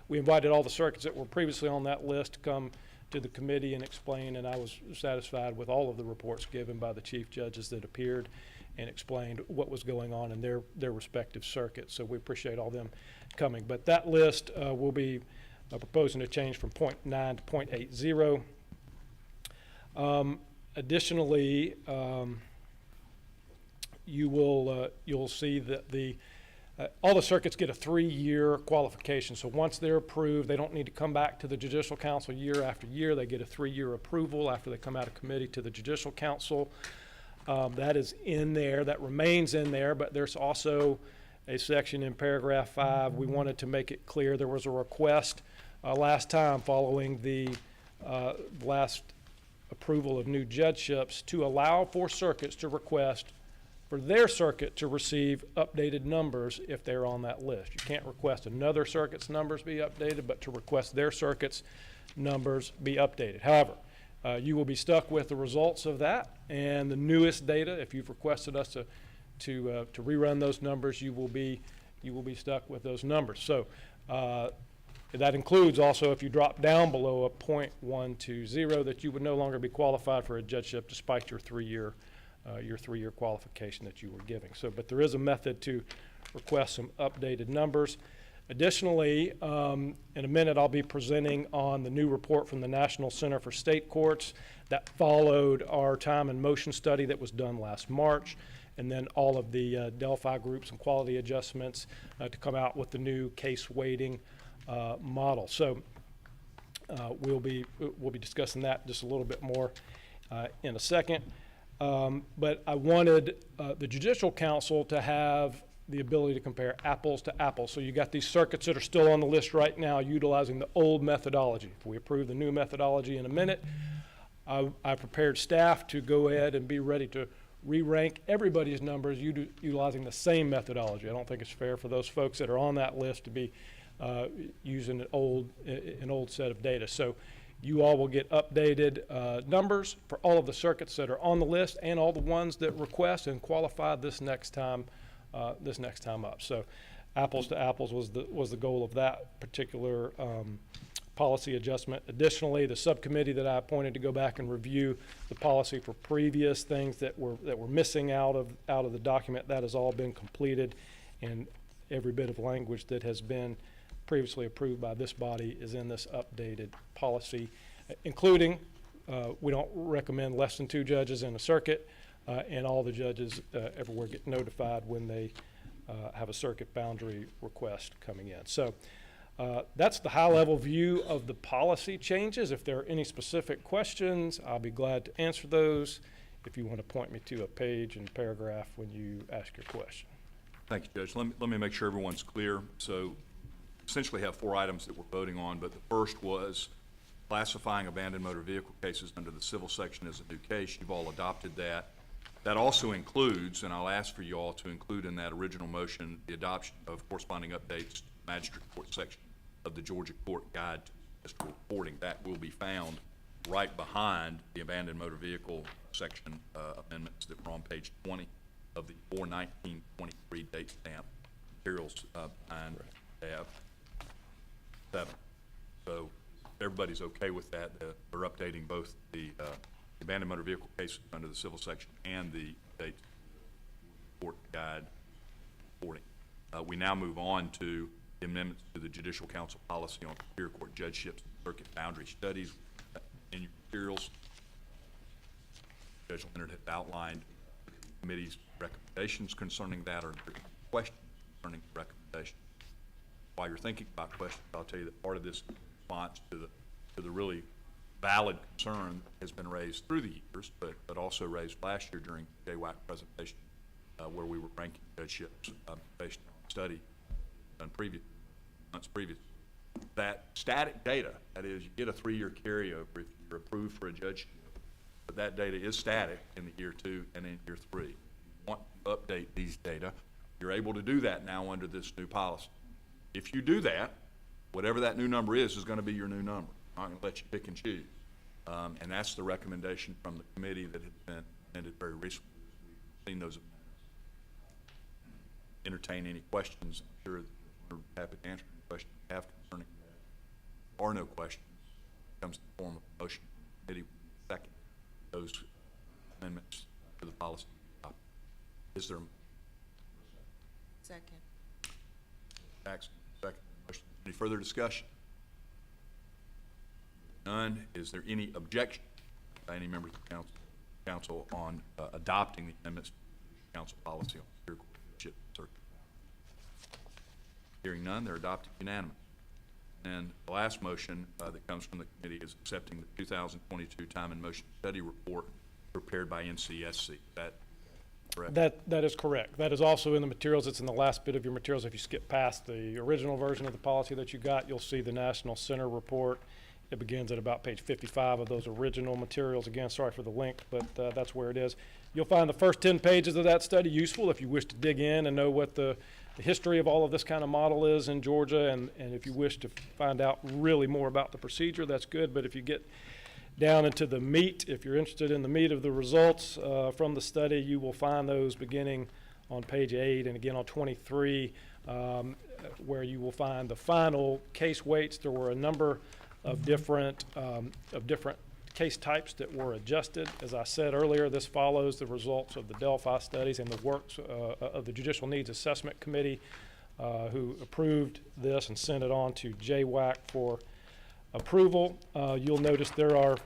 invited all the circuits that were previously on that list to come to the committee and explain, and I was satisfied with all of the reports given by the chief judges that appeared and explained what was going on in their respective circuits. So we appreciate all them coming. But that list will be proposing to change from 0.9 to 0.80. Additionally, you'll see that all the circuits get a 3-year qualification. So once they're approved, they don't need to come back to the Judicial Council year after year. They get a 3-year approval after they come out of committee to the Judicial Council. That is in there, that remains in there, but there's also a section in paragraph 5. We wanted to make it clear there was a request last time following the last approval of new judgeships to allow for circuits to request for their circuit to receive updated numbers if they're on that list. You can't request another circuit's numbers be updated, but to request their circuit's numbers be updated. However, you will be stuck with the results of that and the newest data. If you've requested us to rerun those numbers, you will be stuck with those numbers. So that includes also if you drop down below a .120, that you would no longer be qualified for a judgeship despite your 3-year qualification that you were giving. So, but there is a method to request some updated numbers. Additionally, in a minute, I'll be presenting on the new report from the National Center for State Courts that followed our time and motion study that was done last March, and then all of the Delphi groups and quality adjustments to come out with the new case weighting model. So we'll be discussing that just a little bit more in a second. But I wanted the Judicial Council to have the ability to compare apples to apples. So you got these circuits that are still on the list right now utilizing the old methodology. If we approve the new methodology in a minute, I prepared staff to go ahead and be ready to re-rank everybody's numbers utilizing the same methodology. I don't think it's fair for those folks that are on that list to be using an old set of data. So you all will get updated numbers for all of the circuits that are on the list and all the ones that request and qualify this next time up. So apples to apples was the goal of that particular policy adjustment. Additionally, the subcommittee that I appointed to go back and review the policy for previous things that were missing out of the document, that has all been completed, and every bit of language that has been previously approved by this body is in this updated policy, including we don't recommend less than 2 judges in a circuit, and all the judges everywhere get notified when they have a circuit boundary request coming in. So that's the high-level view of the policy changes. If there are any specific questions, I'll be glad to answer those. If you want to point me to a page and paragraph when you ask your question. Thank you, Judge. Let me make sure everyone's clear. So essentially have 4 items that we're voting on, but the first was classifying abandoned motor vehicle cases under the civil section as a new case. You've all adopted that. That also includes, and I'll ask for you all to include in that original motion, the adoption of corresponding updates to the magistrate court section of the Georgia Court Guide to Statistical Reporting. That will be found right behind the abandoned motor vehicle section amendments that were on page 20 of the 4/19/23 date stamp materials behind tab 7. So everybody's okay with that. We're updating both the abandoned motor vehicle cases under the civil section and the date court guide reporting. We now move on to the amendments to the Judicial Council policy on superior court judgeships and circuit boundary studies in your materials. Judge Leonard has outlined the committee's recommendations concerning that, or questions concerning the recommendation. While you're thinking about questions, I'll tell you that part of this response to the really valid concern that has been raised through the years, but also raised last year during the JWAC presentation, where we were ranking judgeships based on study done months previous. That static data, that is, you get a 3-year carryover if you're approved for a judgeship, but that data is static in the year 2 and in year 3. If you want to update these data, you're able to do that now under this new policy. If you do that, whatever that new number is going to be your new number. I'm not going to let you pick and choose. And that's the recommendation from the committee that has been amended very recently. We've seen those amendments. Entertain any questions. I'm sure that we're happy to answer any questions you have concerning that. If there are no questions, it comes in the form of a motion. The committee will second those amendments to the policy. Is there a Second. second motion? Any further discussion? None. Is there any objection by any members of the council on adopting the amendments to the council policy on Superior Court judgeship circuit. Hearing none, they're adopted unanimously. And the last motion that comes from the committee is accepting the 2022 Time and Motion Study Report prepared by NCSC. Is that correct? That is correct. That is also in the materials. It's in the last bit of your materials. If you skip past the original version of the policy that you got, you'll see the National Center report. It begins at about page 55 of those original materials. Again, sorry for the link, but that's where it is. You'll find the first 10 pages of that study useful if you wish to dig in and know what the history of all of this kind of model is in Georgia, and if you wish to find out really more about the procedure, that's good. But if you get down into the meat, if you're interested in the meat of the results from the study, you will find those beginning on page 8 and again on 23, where you will find the final case weights. There were a number of different case types that were adjusted. As I said earlier, this follows the results of the Delphi studies and the works of the Judicial Needs Assessment Committee, who approved this and sent it on to JWAC for approval. You'll notice there are,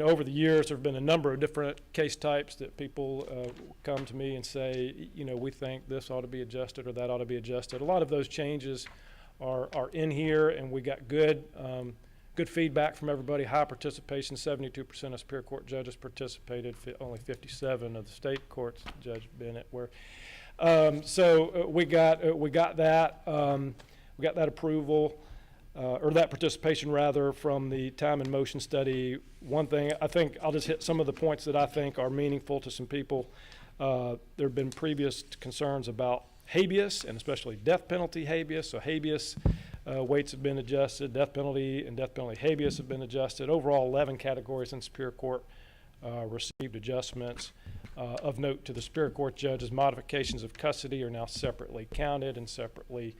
over the years, there have been a number of different case types that people come to me and say, we think this ought to be adjusted or that ought to be adjusted. A lot of those changes are in here, and we got good feedback from everybody. High participation, 72% of Superior Court judges participated, only 57 of the state courts, Judge Bennett were. So we got that. We got that approval. Or that participation rather, from the time and motion study. One thing, I think I'll just hit some of the points that I think are meaningful to some people. There have been previous concerns about habeas, and especially death penalty habeas. So habeas weights have been adjusted, death penalty and death penalty habeas have been adjusted. Overall, 11 categories in Superior Court received adjustments. Of note to the Superior Court judges, modifications of custody are now separately counted and separately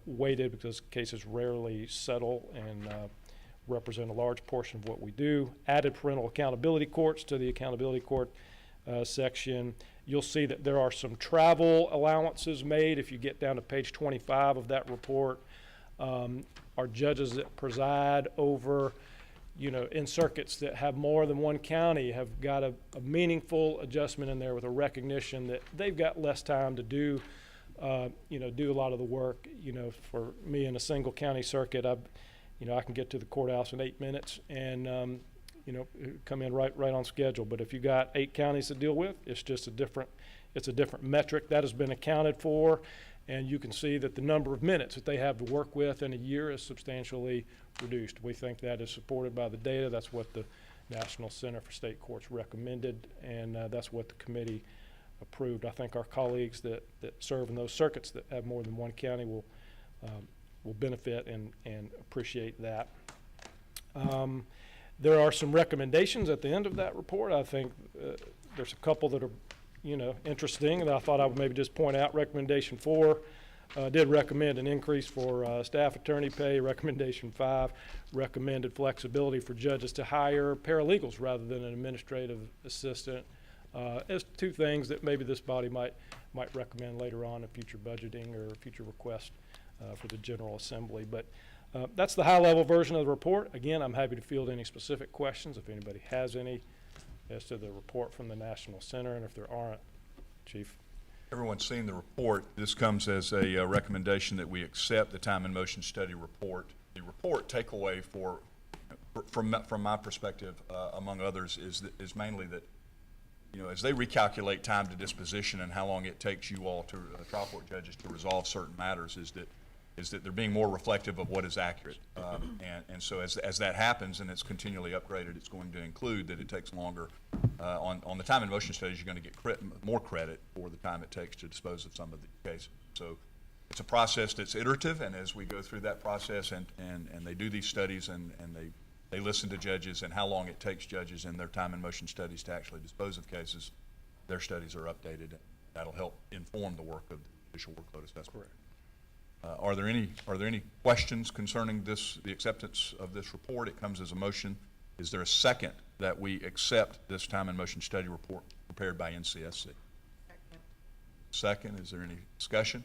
weighted, because cases rarely settle and represent a large portion of what we do. Added parental accountability courts to the accountability court section. You'll see that there are some travel allowances made. If you get down to page 25 of that report, our judges that preside over, in circuits that have more than one county have got a meaningful adjustment in there with a recognition that they've got less time to do a lot of the work. For me in a single county circuit, I can get to the courthouse in 8 minutes and, come in right on schedule. But if you got 8 counties to deal with, it's just a different metric that has been accounted for. And you can see that the number of minutes that they have to work with in a year is substantially reduced. We think that is supported by the data. That's what the National Center for State Courts recommended, and that's what the committee approved. I think our colleagues that serve in those circuits that have more than one county will benefit and appreciate that. There are some recommendations at the end of that report. I think there's a couple that are interesting that I thought I would maybe just point out. Recommendation 4 did recommend an increase for staff attorney pay. Recommendation 5 recommended flexibility for judges to hire paralegals rather than an administrative assistant. As 2 things that maybe this body might recommend later on in future budgeting or future requests for the General Assembly. But that's the high-level version of the report. Again, I'm happy to field any specific questions if anybody has any as to the report from the National Center, and if there aren't, Chief. Everyone's seen the report. This comes as a recommendation that we accept the Time and Motion Study Report. The report takeaway from my perspective, among others, is mainly that, as they recalculate time to disposition and how long it takes you all to trial court judges to resolve certain matters, is that they're being more reflective of what is accurate. And so as that happens and it's continually upgraded, it's going to include that it takes longer. On the time and motion studies, you're going to get more credit for the time it takes to dispose of some of the cases. So it's a process that's iterative, and as we go through that process and they do these studies and they listen to judges and how long it takes judges in their time and motion studies to actually dispose of cases, their studies are updated. That'll help inform the work of the judicial workload assessment. Correct. Are there any questions concerning the acceptance of this report? It comes as a motion. Is there a second that we accept this time and motion study report prepared by NCSC? Second. Is there any discussion?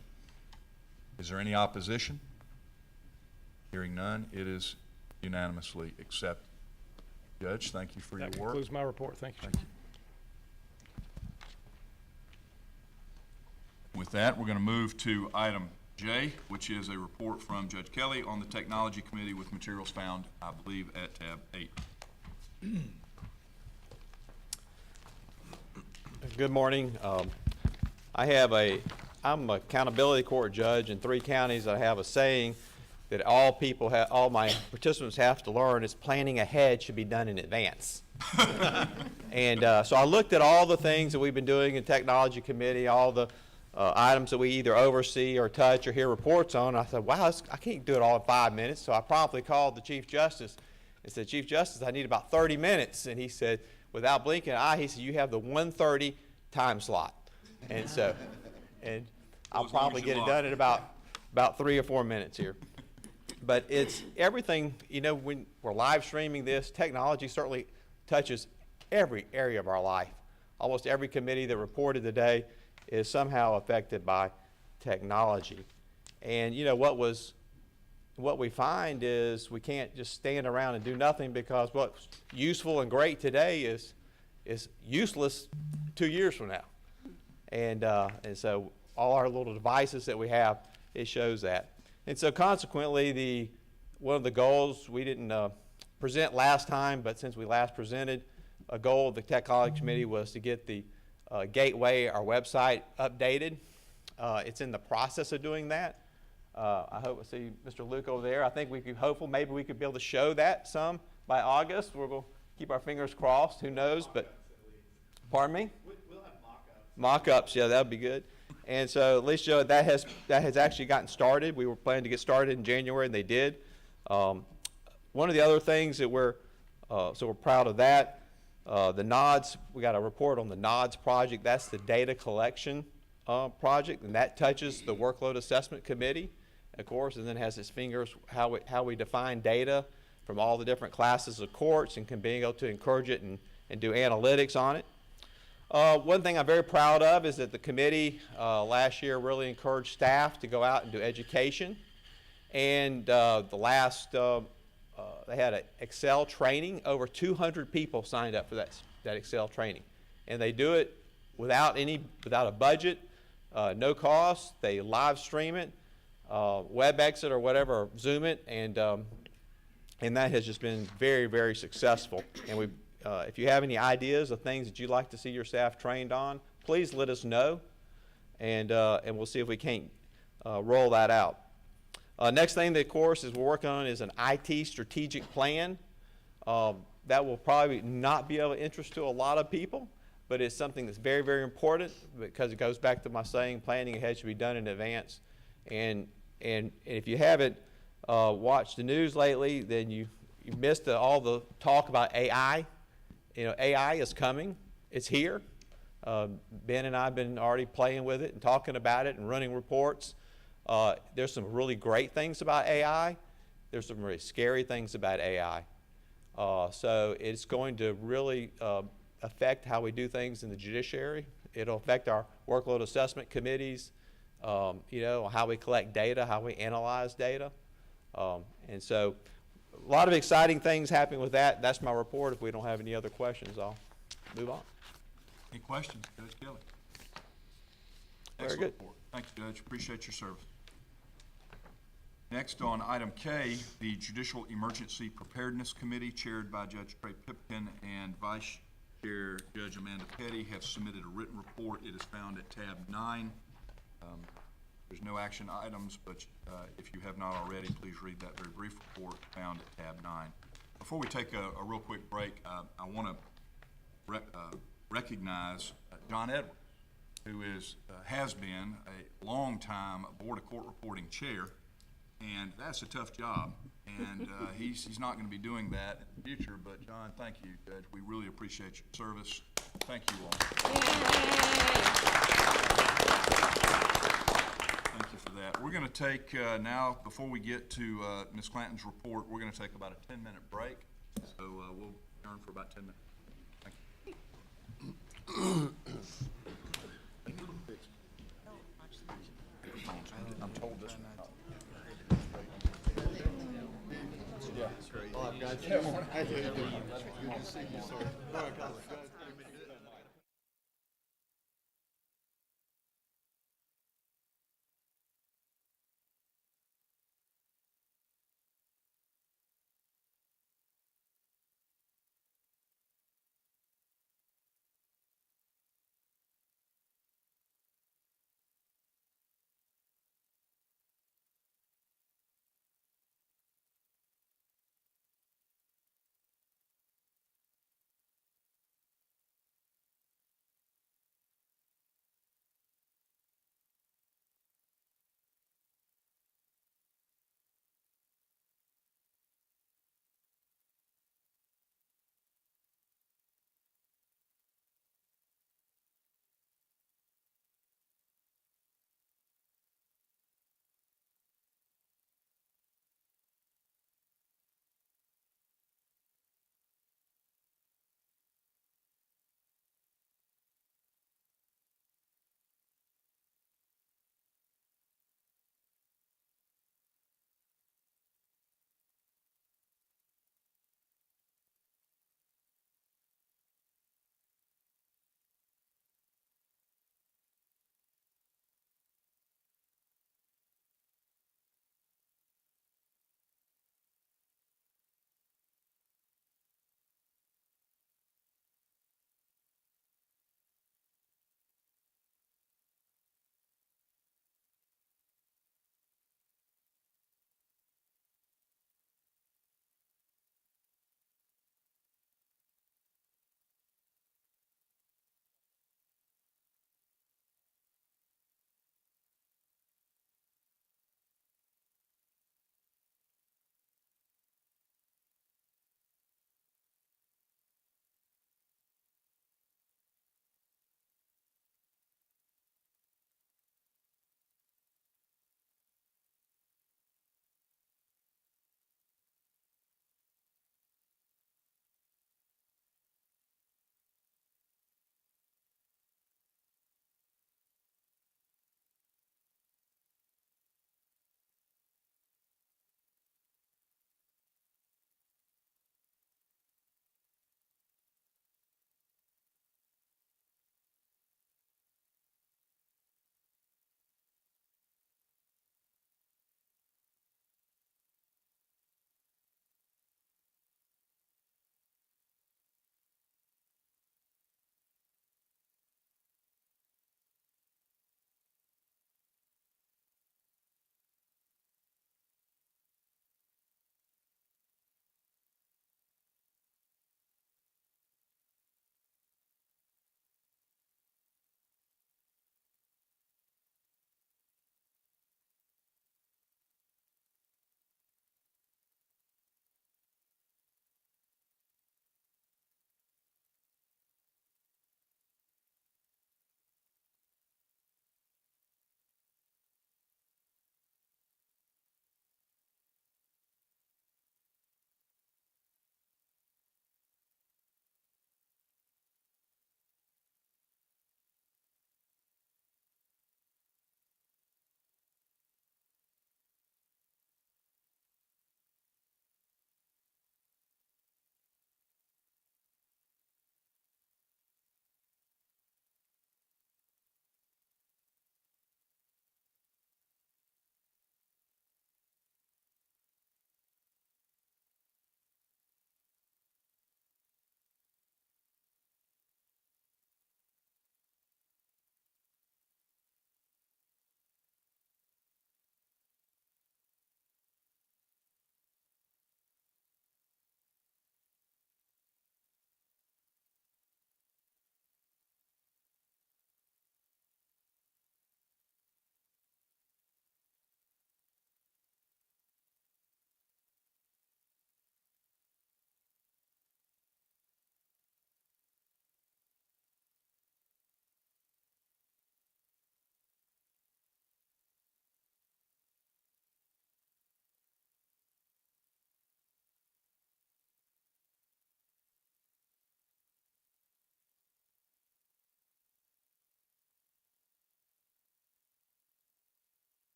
Is there any opposition? Hearing none, it is unanimously accepted. Judge, thank you for your work. That concludes my report. Thank you. Thank you. With that, we're going to move to item J, which is a report from Judge Kelly on the Technology Committee with materials found, I believe, at tab 8. Good morning. I'm a accountability court judge in 3 counties. I have a saying that all my participants have to learn is planning ahead should be done in advance. And so I looked at all the things that we've been doing in Technology Committee, all the items that we either oversee or touch or hear reports on. I thought, wow, I can't do it all in 5 minutes. So I promptly called the Chief Justice and said, Chief Justice, I need about 30 minutes. And he said, without blinking an eye, he said, you have the 1:30 time slot. And so, and I'll as long probably as you get it lock. done in about 3 or 4 minutes here. But it's everything, when we're live streaming this, technology certainly touches every area of our life. Almost every committee that reported today is somehow affected by technology. And what we find is we can't just stand around and do nothing, because what's useful and great today is useless 2 years from now. And so all our little devices that we have, it shows that. And so consequently, one of the goals we didn't present last time, but since we last presented, a goal of the Technology Committee was to get the Gateway, our website, updated. It's in the process of doing that. I hope I see Mr. Luke over there. I think we could hopeful maybe we could be able to show that some by August. We're going to keep our fingers crossed. Who knows? But pardon me? We'll have mock-ups. Mock-ups, yeah, that would be good. And so at least Joe, that has actually gotten started. We were planning to get started in January, and they did. One of the other things that we're proud of that. The NODS, we got a report on the NODS project. That's the data collection project, and that touches the Workload Assessment Committee, of course, and then has its fingers how we define data from all the different classes of courts, and can be able to encourage it and do analytics on it. One thing I'm very proud of is that the committee last year really encouraged staff to go out and do education, and they had an Excel training. Over 200 people signed up for that Excel training, and they do it without a budget, no cost. They live stream it, WebEx it or whatever, or Zoom it, and that has just been very, very successful. And if you have any ideas of things that you'd like to see your staff trained on, please let us know, and we'll see if we can't roll that out. Next thing, of course, is we're working on is an IT strategic plan. That will probably not be of interest to a lot of people, but it's something that's very, very important, because it goes back to my saying, planning ahead should be done in advance. And if you haven't watched the news lately, then you missed all the talk about AI. AI is coming. It's here. Ben and I have been already playing with it and talking about it and running reports. There's some really great things about AI. There's some really scary things about AI. So it's going to really affect how we do things in the judiciary. It'll affect our workload assessment committees, how we collect data, how we analyze data. And so a lot of exciting things happening with that. That's my report. If we don't have any other questions, I'll move on. Any questions, Judge Kelly? Very Excellent good. report. Thank you, Judge. Appreciate your service. Next, on item K, the Judicial Emergency Preparedness Committee, chaired by Judge Trey Pipkin and Vice Chair Judge Amanda Petty, have submitted a written report. It is found at tab 9. There's no action items, but if you have not already, please read that very brief report found at tab 9. Before we take a real quick break, I want to recognize John Edwards, who has been a long-time Board of Court Reporting chair, and that's a tough job, and he's not going to be doing that in the future. But John, thank you, Judge. We really appreciate your service. Thank you all. Thank you for that. We're going to take now, before we get to Ms. Clanton's report, we're going to take about a 10-minute break. So we'll adjourn for about 10 minutes. Thank you. I'm told this one. Well, I've got you. Good to see you, sir.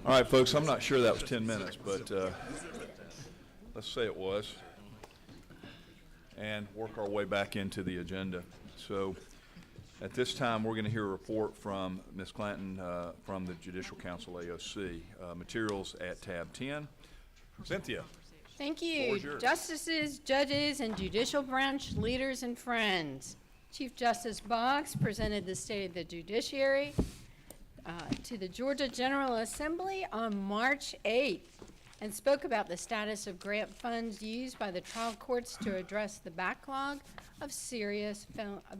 All right, folks, I'm not sure that was 10 minutes, but let's say it was. And work our way back into the agenda. So at this time, we're going to hear a report from Ms. Clanton from the Judicial Council AOC. Materials at tab 10. Cynthia. Thank Floor you. is yours. Justices, judges, and judicial branch leaders and friends. Chief Justice Boggs presented the State of the Judiciary to the Georgia General Assembly on March 8th and spoke about the status of grant funds used by the trial courts to address the backlog of serious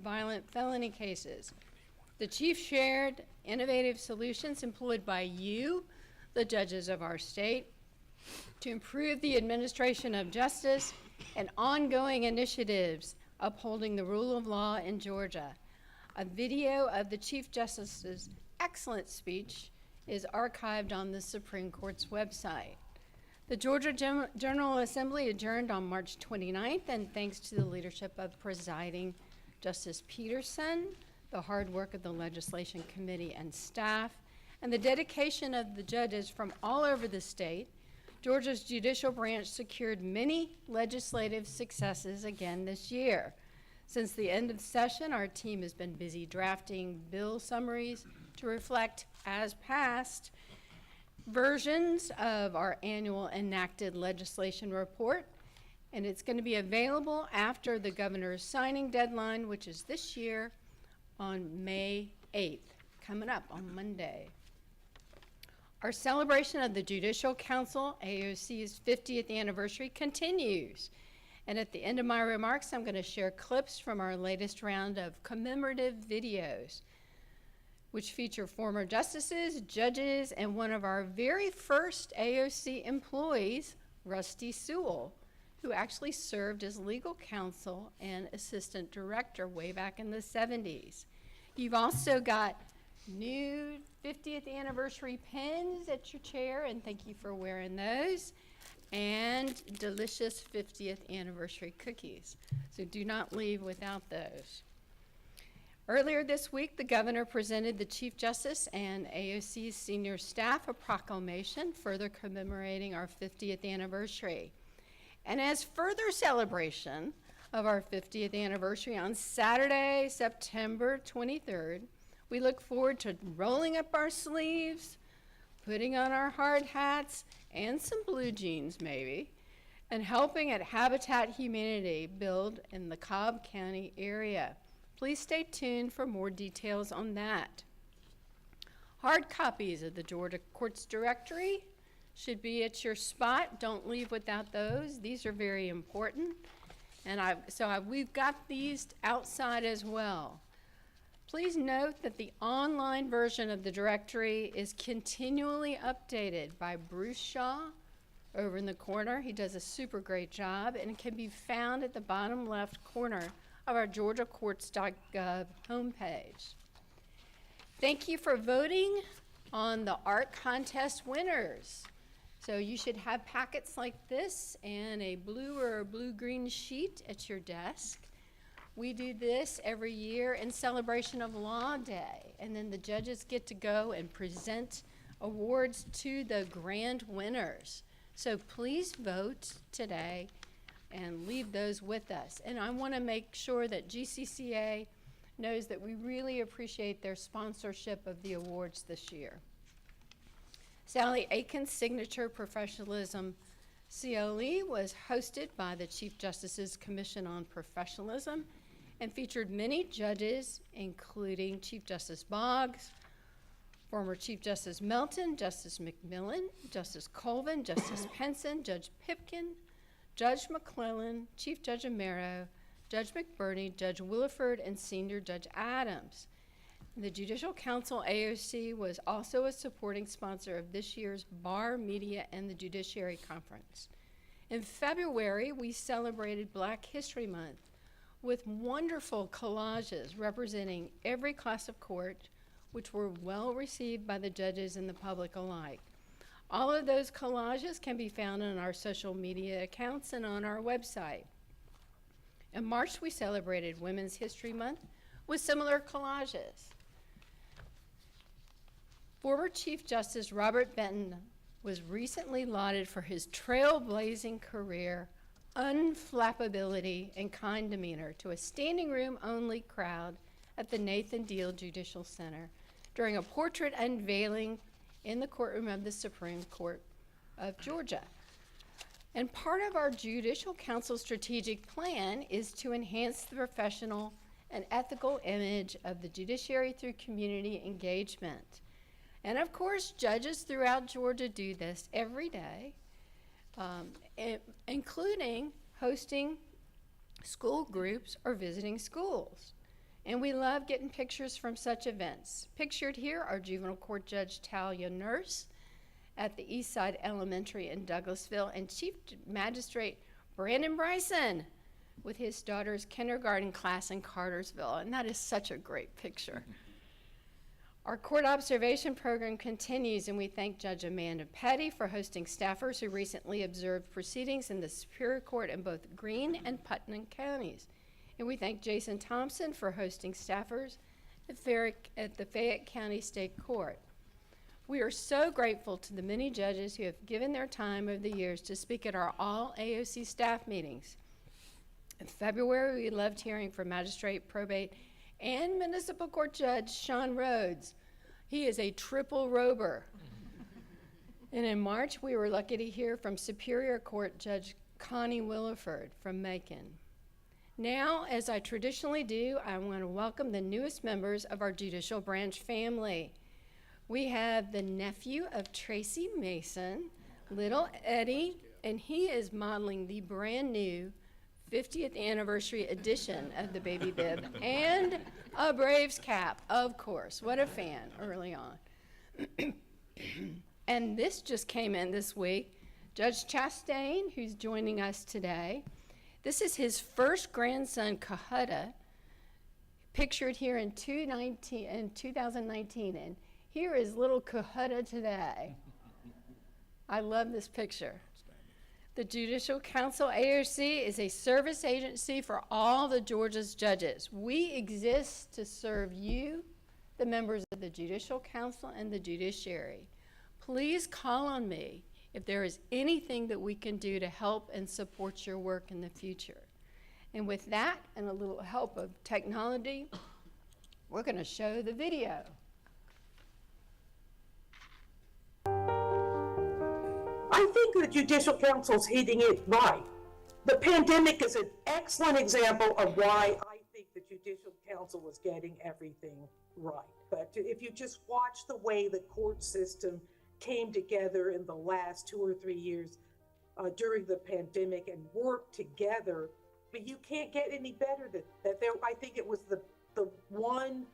violent felony cases. The chief shared innovative solutions employed by you, the judges of our state, to improve the administration of justice and ongoing initiatives upholding the rule of law in Georgia. A video of the Chief Justice's excellent speech is archived on the Supreme Court's website. The Georgia General Assembly adjourned on March 29th, and thanks to the leadership of presiding Justice Peterson, the hard work of the Legislation Committee and staff, and the dedication of the judges from all over the state, Georgia's judicial branch secured many legislative successes again this year. Since the end of the session, our team has been busy drafting bill summaries to reflect, as passed, versions of our annual enacted legislation report, and it's going to be available after the governor's signing deadline, which is this year on May 8th, coming up on Monday. Our celebration of the Judicial Council, AOC's 50th anniversary, continues. And at the end of my remarks, I'm going to share clips from our latest round of commemorative videos, which feature former justices, judges, and one of our very first AOC employees, Rusty Sewell, who actually served as legal counsel and assistant director way back in the 70s. You've also got new 50th anniversary pins at your chair, and thank you for wearing those, and delicious 50th anniversary cookies. So do not leave without those. Earlier this week, the governor presented the Chief Justice and AOC's senior staff a proclamation further commemorating our 50th anniversary. And as further celebration of our 50th anniversary on Saturday, September 23rd, we look forward to rolling up our sleeves, putting on our hard hats and some blue jeans maybe, and helping at Habitat Humanity build in the Cobb County area. Please stay tuned for more details on that. Hard copies of the Georgia Courts Directory should be at your spot. Don't leave without those. These are very important. And we've got these outside as well. Please note that the online version of the directory is continually updated by Bruce Shaw over in the corner. He does a super great job, and it can be found at the bottom left corner of our georgiacourts.gov homepage. Thank you for voting on the art contest winners. So you should have packets like this and a blue or a blue-green sheet at your desk. We do this every year in celebration of Law Day, and then the judges get to go and present awards to the grand winners. So please vote today and leave those with us. And I want to make sure that GCCA knows that we really appreciate their sponsorship of the awards this year. Sally Aiken's Signature Professionalism CLE was hosted by the Chief Justice's Commission on Professionalism and featured many judges, including Chief Justice Boggs, former Chief Justice Melton, Justice McMillan, Justice Colvin, Justice Penson, Judge Pipkin, Judge McClellan, Chief Judge Amero, Judge McBurney, Judge Williford, and Senior Judge Adams. The Judicial Council AOC was also a supporting sponsor of this year's Bar, Media, and the Judiciary Conference. In February, we celebrated Black History Month with wonderful collages representing every class of court, which were well received by the judges and the public alike. All of those collages can be found on our social media accounts and on our website. In March, we celebrated Women's History Month with similar collages. Former Chief Justice Robert Benton was recently lauded for his trailblazing career, unflappability, and kind demeanor to a standing room only crowd at the Nathan Deal Judicial Center during a portrait unveiling in the courtroom of the Supreme Court of Georgia. And part of our Judicial Council strategic plan is to enhance the professional and ethical image of the judiciary through community engagement. And of course, judges throughout Georgia do this every day, including hosting school groups or visiting schools. And we love getting pictures from such events. Pictured here are Juvenile Court Judge Talia Nurse at the Eastside Elementary in Douglasville and Chief Magistrate Brandon Bryson with his daughter's kindergarten class in Cartersville. And that is such a great picture. Our court observation program continues, and we thank Judge Amanda Petty for hosting staffers who recently observed proceedings in the Superior Court in both Greene and Putnam counties. And we thank Jason Thompson for hosting staffers at the Fayette County State Court. We are so grateful to the many judges who have given their time over the years to speak at our all AOC staff meetings. In February, we loved hearing from Magistrate, Probate, and Municipal Court Judge Sean Rhodes. He is a triple rober. And in March, we were lucky to hear from Superior Court Judge Connie Williford from Macon. Now, as I traditionally do, I want to welcome the newest members of our judicial branch family. We have the nephew of Tracy Mason, little Eddie, and he is modeling the brand new 50th anniversary edition of the baby bib and a Braves cap, of course. What a fan early on. And this just came in this week. Judge Chastain, who's joining us today, this is his first grandson, Kahutta, pictured here in 2019. And here is little Kahutta today. I love this picture. The Judicial Council, AOC, is a service agency for all the Georgia's judges. We exist to serve you, the members of the Judicial Council and the judiciary. Please call on me if there is anything that we can do to help and support your work in the future. And with that, and a little help of technology, we're going to show the video. I think the Judicial Council's hitting it right. The pandemic is an excellent example of why I think the Judicial Council was getting everything right. But if you just watch the way the court system came together in the last 2 or 3 years during the pandemic and worked together, but you can't get any better than that. I think it was the one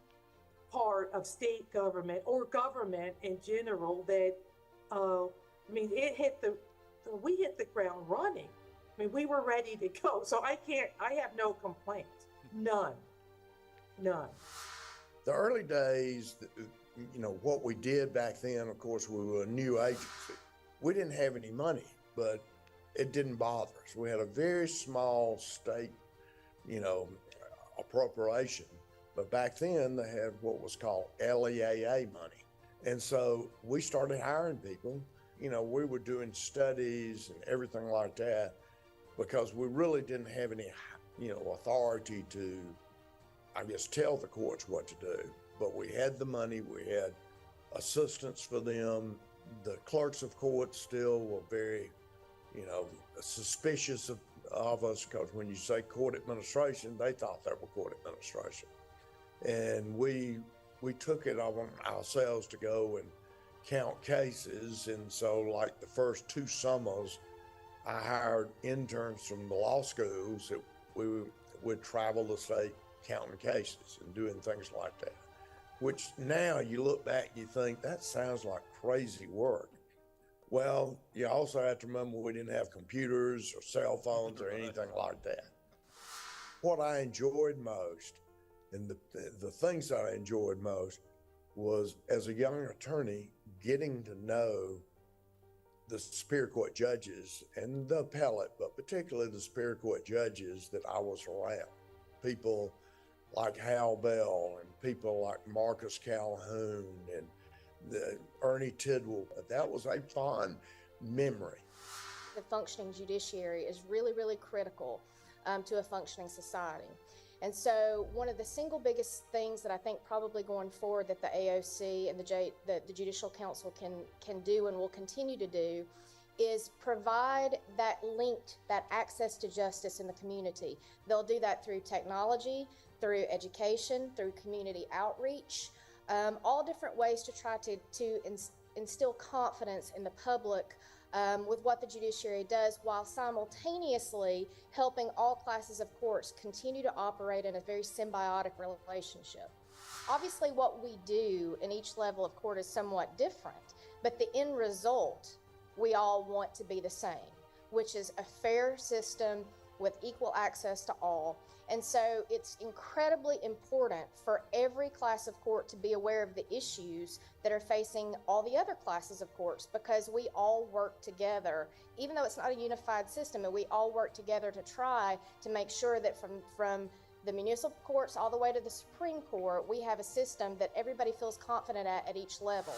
part of state government or government in general that we hit the ground running. I mean, we were ready to go. So I have no complaints. None. The early days, what we did back then, of course, we were a new agency. We didn't have any money, but it didn't bother us. We had a very small state, appropriation. But back then they had what was called LEAA money. And so we started hiring people. We were doing studies and everything like that because we really didn't have any, authority to, tell the courts what to do. But we had the money, we had assistance for them. The clerks of court still were very, suspicious of us because when you say court administration, they thought they were court administration. And we took it on ourselves to go and count cases. And so like the first 2 summers, I hired interns from the law schools that we would travel the state counting cases and doing things like that, which now you look back, you think that sounds like crazy work. Well, you also have to remember we didn't have computers or cell phones or anything like that. What I enjoyed most and the things that I enjoyed most was, as a young attorney, getting to know the Superior Court judges and the appellate, but particularly the Superior Court judges that I was around. People like Hal Bell and people like Marcus Calhoun and Ernie Tidwell. That was a fond memory. The functioning judiciary is really, really critical to a functioning society. And so one of the single biggest things that I think probably going forward that the AOC and the Judicial Council can do and will continue to do is provide that access to justice in the community. They'll do that through technology, through education, through community outreach, all different ways to try to instill confidence in the public with what the judiciary does, while simultaneously helping all classes of courts continue to operate in a very symbiotic relationship. Obviously, what we do in each level of court is somewhat different, but the end result we all want to be the same, which is a fair system with equal access to all. And so it's incredibly important for every class of court to be aware of the issues that are facing all the other classes of courts, because we all work together, even though it's not a unified system, and we all work together to try to make sure that from the municipal courts all the way to the Supreme Court, we have a system that everybody feels confident at each level.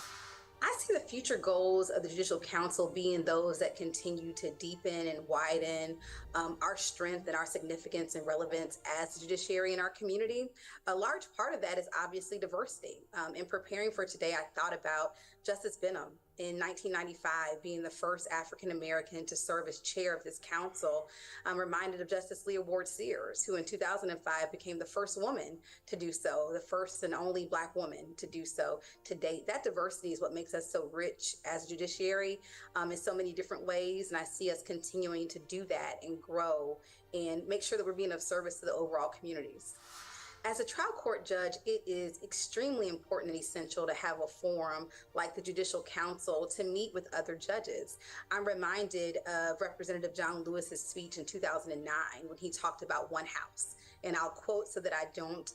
I see the future goals of the Judicial Council being those that continue to deepen and widen our strength and our significance and relevance as the judiciary in our community. A large part of that is obviously diversity. In preparing for today, I thought about Justice Benham in 1995 being the first African American to serve as chair of this council. I'm reminded of Justice Leah Ward Sears, who in 2005 became the first woman to do so, the first and only Black woman to do so to date. That diversity is what makes us so rich as a judiciary in so many different ways, and I see us continuing to do that and grow and make sure that we're being of service to the overall communities. As a trial court judge, it is extremely important and essential to have a forum like the Judicial Council to meet with other judges. I'm reminded of Representative John Lewis's speech in 2009 when he talked about one house. And I'll quote so that I don't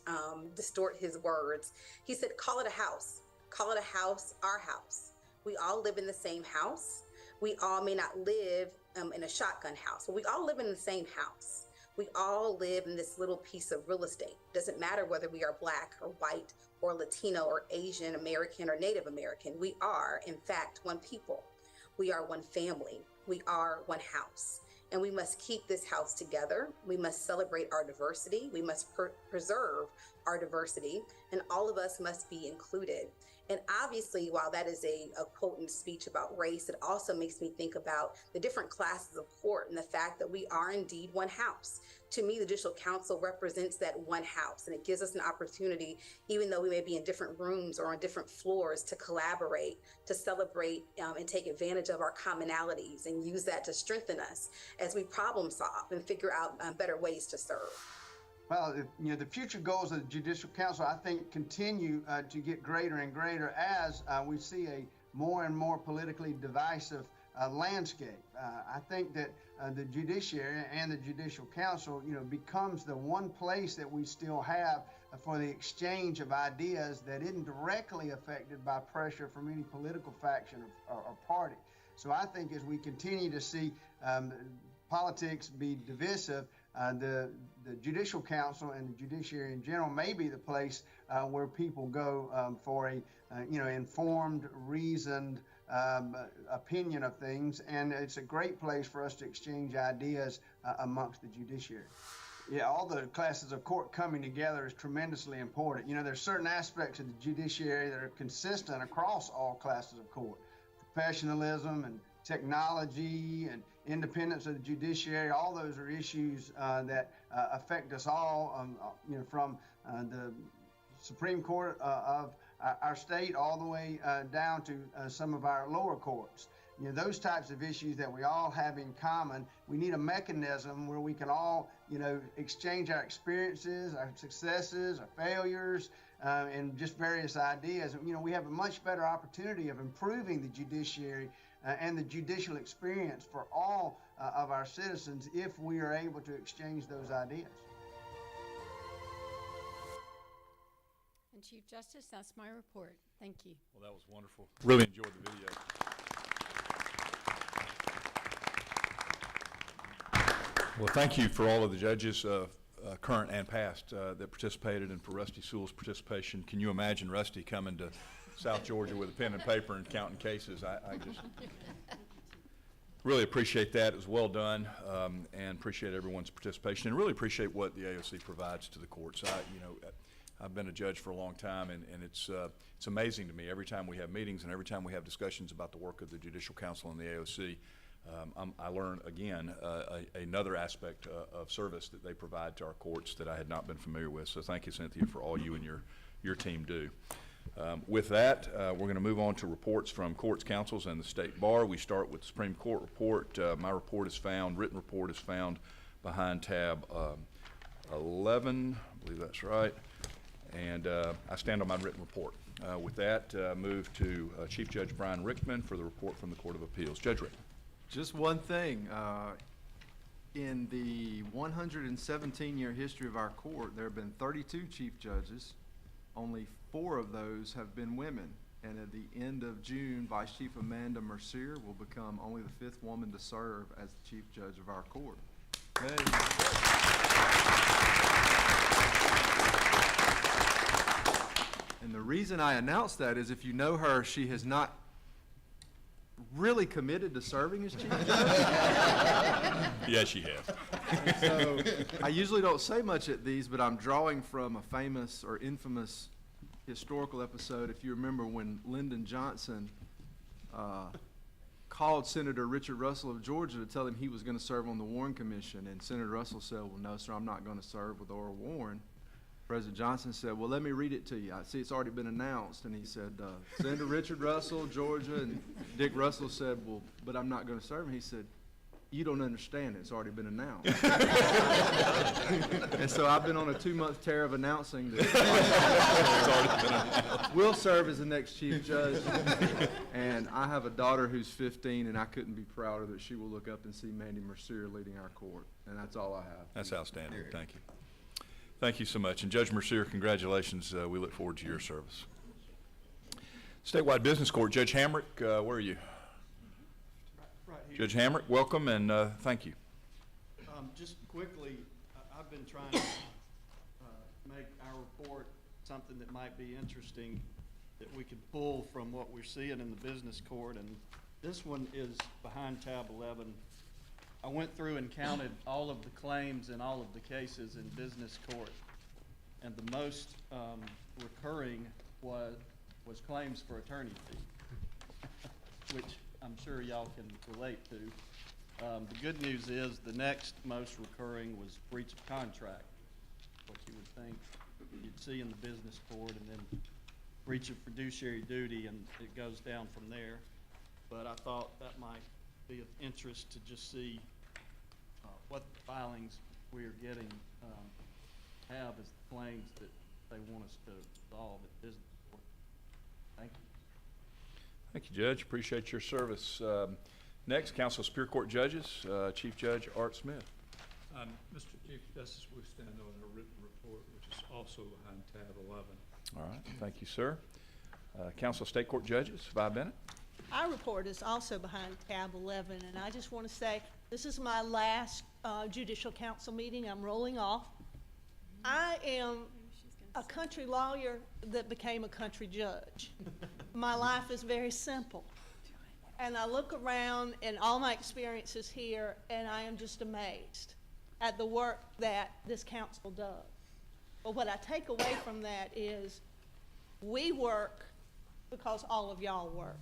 distort his words. He said, "Call it a house. Call it a house, our house. We all live in the same house. We all may not live in a shotgun house, but we all live in the same house. We all live in this little piece of real estate. Doesn't matter whether we are Black or white or Latino or Asian American or Native American. We are, in fact, one people. We are one family. We are one house. And we must keep this house together. We must celebrate our diversity. We must preserve our diversity, and all of us must be included." And obviously, while that is a potent speech about race, it also makes me think about the different classes of court and the fact that we are indeed one house. To me, the Judicial Council represents that one house, and it gives us an opportunity, even though we may be in different rooms or on different floors, to collaborate, to celebrate, and take advantage of our commonalities and use that to strengthen us as we problem solve and figure out better ways to serve. Well, the future goals of the Judicial Council, I think, continue to get greater and greater as we see a more and more politically divisive landscape. I think that the judiciary and the Judicial Council, becomes the one place that we still have for the exchange of ideas that isn't directly affected by pressure from any political faction or party. So I think as we continue to see politics be divisive, the Judicial Council and the judiciary in general may be the place where people go for a informed, reasoned opinion of things, and it's a great place for us to exchange ideas amongst the judiciary. Yeah, all the classes of court coming together is tremendously important. There's certain aspects of the judiciary that are consistent across all classes of court. Professionalism and technology and independence of the judiciary, all those are issues that affect us all, from the Supreme Court of our state all the way down to some of our lower courts. Those types of issues that we all have in common, we need a mechanism where we can all, exchange our experiences, our successes, our failures, and just various ideas. We have a much better opportunity of improving the judiciary and the judicial experience for all of our citizens if we are able to exchange those ideas. And Chief Justice, that's my report. Thank you. Well, that was wonderful. Really enjoyed the video. Well, thank you for all of the judges, current and past, that participated, and for Rusty Sewell's participation. Can you imagine Rusty coming to South Georgia with a pen and paper and counting cases. I just really appreciate that. It was well done, and appreciate everyone's participation, and really appreciate what the AOC provides to the courts. I've been a judge for a long time, and it's amazing to me every time we have meetings and every time we have discussions about the work of the Judicial Council and the AOC. I learn again another aspect of service that they provide to our courts that I had not been familiar with. So thank you, Cynthia, for all you and your team do. With that, we're going to move on to reports from courts, councils, and the State Bar. We start with the Supreme Court report. My report is found, written report is found behind tab 11. I believe that's right. And I stand on my written report. With that, move to Chief Judge Brian Rickman for the report from the Court of Appeals. Judge Rickman. Just one thing. In the 117-year history of our court, there have been 32 chief judges. Only 4 of those have been women. And at the end of June, Vice Chief Amanda Mercier will become only the 5th woman to serve as the chief judge of our court. And the reason I announced that is, if you know her, she has not really committed to serving as chief judge. Yes, she has. So I usually don't say much at these, but I'm drawing from a famous or infamous historical episode. If you remember when Lyndon Johnson called Senator Richard Russell of Georgia to tell him he was going to serve on the Warren Commission, and Senator Russell said, "Well, no, sir, I'm not going to serve with Oral Warren." President Johnson said, "Well, let me read it to you. I see it's already been announced." And he said, Senator Richard Russell, Georgia, and Dick Russell said, "Well, but I'm not going to serve him." He said, "You don't understand. It's already been announced." And so I've been on a 2-month tear of announcing that we'll serve as the next chief judge. And I have a daughter who's 15, and I couldn't be prouder that she will look up and see Mandy Mercier leading our court. And that's all I have. That's outstanding. Thank you. Thank you so much. And Judge Mercier, congratulations. We look forward to your service. Statewide Business Court, Judge Hamrick, where are you? Right here. Judge Hamrick, welcome, and thank you. Just quickly, I've been trying to make our report something that might be interesting that we could pull from what we're seeing in the business court, and this one is behind tab 11. I went through and counted all of the claims in all of the cases in business court, and the most recurring was claims for attorney fee, which I'm sure y'all can relate to. The good news is the next most recurring was breach of contract, what you would think you'd see in the business court, and then breach of fiduciary duty, and it goes down from there. But I thought that might be of interest to just see what filings we are getting have as the claims that they want us to resolve at business court. Thank you. Thank you, Judge. Appreciate your service. Next, Council of Superior Court Judges, Chief Judge Art Smith. Mr. Chief Justice, we stand on a written report, which is also behind tab 11. All right. Thank you, sir. Council of State Court Judges, Vi Bennett. Our report is also behind tab 11, and I just want to say this is my last Judicial Council meeting. I'm rolling off. I am a country lawyer that became a country judge. My life is very simple. And I look around and all my experiences here, and I am just amazed at the work that this council does. But what I take away from that is we work because all of y'all work.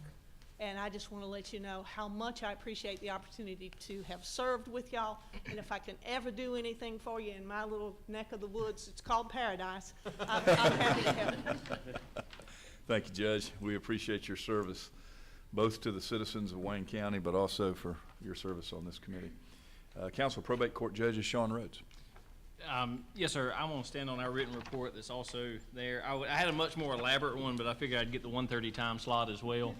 And I just want to let you know how much I appreciate the opportunity to have served with y'all. And if I can ever do anything for you in my little neck of the woods, it's called paradise, I'm happy to help. Thank you, Judge. We appreciate your service, both to the citizens of Wayne County, but also for your service on this committee. Council of Probate Court Judges, Sean Rhodes. Yes, sir. I'm going to stand on our written report that's also there. I had a much more elaborate one, but I figured I'd get the 1:30 time slot as well.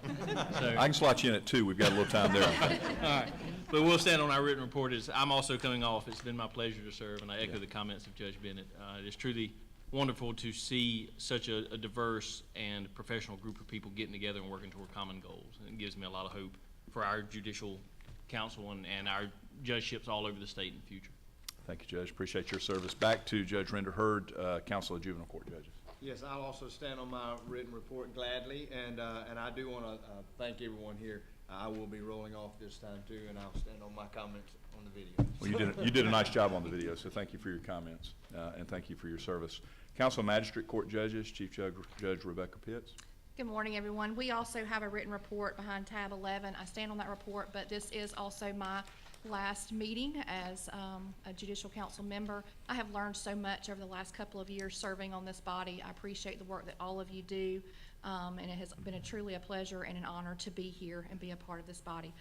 So, I can slot you in at 2. We've got a little time there. all right. But we'll stand on our written report. I'm also coming off. It's been my pleasure to serve, and I echo the comments of Judge Bennett. It is truly wonderful to see such a diverse and professional group of people getting together and working toward common goals. And it gives me a lot of hope for our judicial council and our judgeships all over the state in the future. Thank you, Judge. Appreciate your service. Back to Judge Render Hurd, Council of Juvenile Court Judges. Yes, I'll also stand on my written report gladly, and I do want to thank everyone here. I will be rolling off this time too, and I'll stand on my comments on the video. Well, you did a nice job on the video, so thank you for your comments, and thank you for your service. Council of Magistrate Court Judges, Chief Judge Rebecca Pitts. Good morning, everyone. We also have a written report behind tab 11. I stand on that report, but this is also my last meeting as a Judicial Council member. I have learned so much over the last couple of years serving on this body. I appreciate the work that all of you do, and it has been truly a pleasure and an honor to be here and be a part of this body.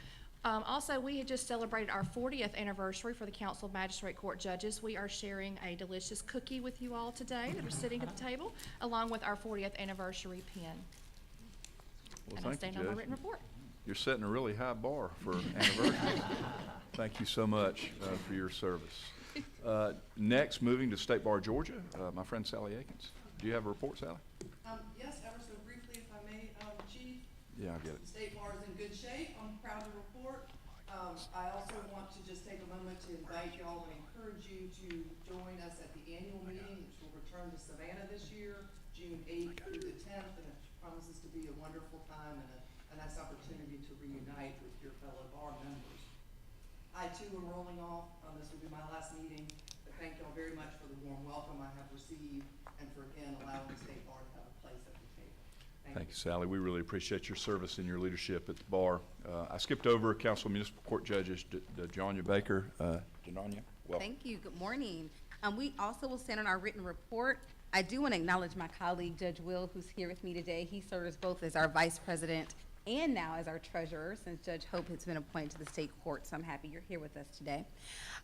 Also, we had just celebrated our 40th anniversary for the Council of Magistrate Court Judges. We are sharing a delicious cookie with you all today that are sitting at the table, along with our 40th anniversary pin. Well, and I stand on my written report. You're setting a really high bar for anniversary. Thank you so much for your service. Next, moving to State Bar, Georgia, my friend Sally Akins. Do you have a report, Sally? Yes, ever so briefly, if I may, Chief. Yeah, I get it. State Bar is in good shape. I'm proud to report. I also want to just take a moment to invite y'all and encourage you to join us at the annual meeting, which will return to Savannah this year, June 8th through the 10th, and it promises to be a wonderful time and a nice opportunity to reunite with your fellow bar members. I too am rolling off. This will be my last meeting, but thank y'all very much for the warm welcome I have received and for again allowing the State Bar to have a place at the table. Thank you, Sally. We really appreciate your service and your leadership at the bar. I skipped over Council of Municipal Court Judges, Janya Baker. Janya, welcome. Thank you. Good morning. We also will stand on our written report. I do want to acknowledge my colleague, Judge Will, who's here with me today. He serves both as our Vice President and now as our treasurer, since Judge Hope has been appointed to the state court, so I'm happy you're here with us today.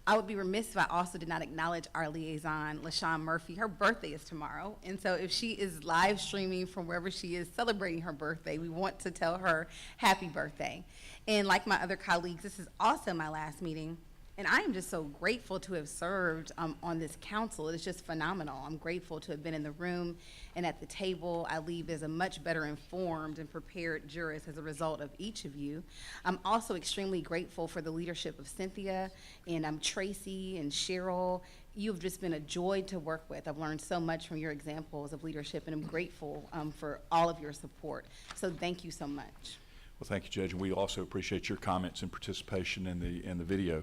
I would be remiss if I also did not acknowledge our liaison, LaShawn Murphy. Her birthday is tomorrow, and so if she is live streaming from wherever she is celebrating her birthday, we want to tell her happy birthday. And like my other colleagues, this is also my last meeting. And I am just so grateful to have served on this council. It's just phenomenal. I'm grateful to have been in the room and at the table. I leave as a much better informed and prepared jurist as a result of each of you. I'm also extremely grateful for the leadership of Cynthia and Tracy and Cheryl. You've just been a joy to work with. I've learned so much from your examples of leadership, and I'm grateful for all of your support. So thank you so much. Well, thank you, Judge, and we also appreciate your comments and participation in the video.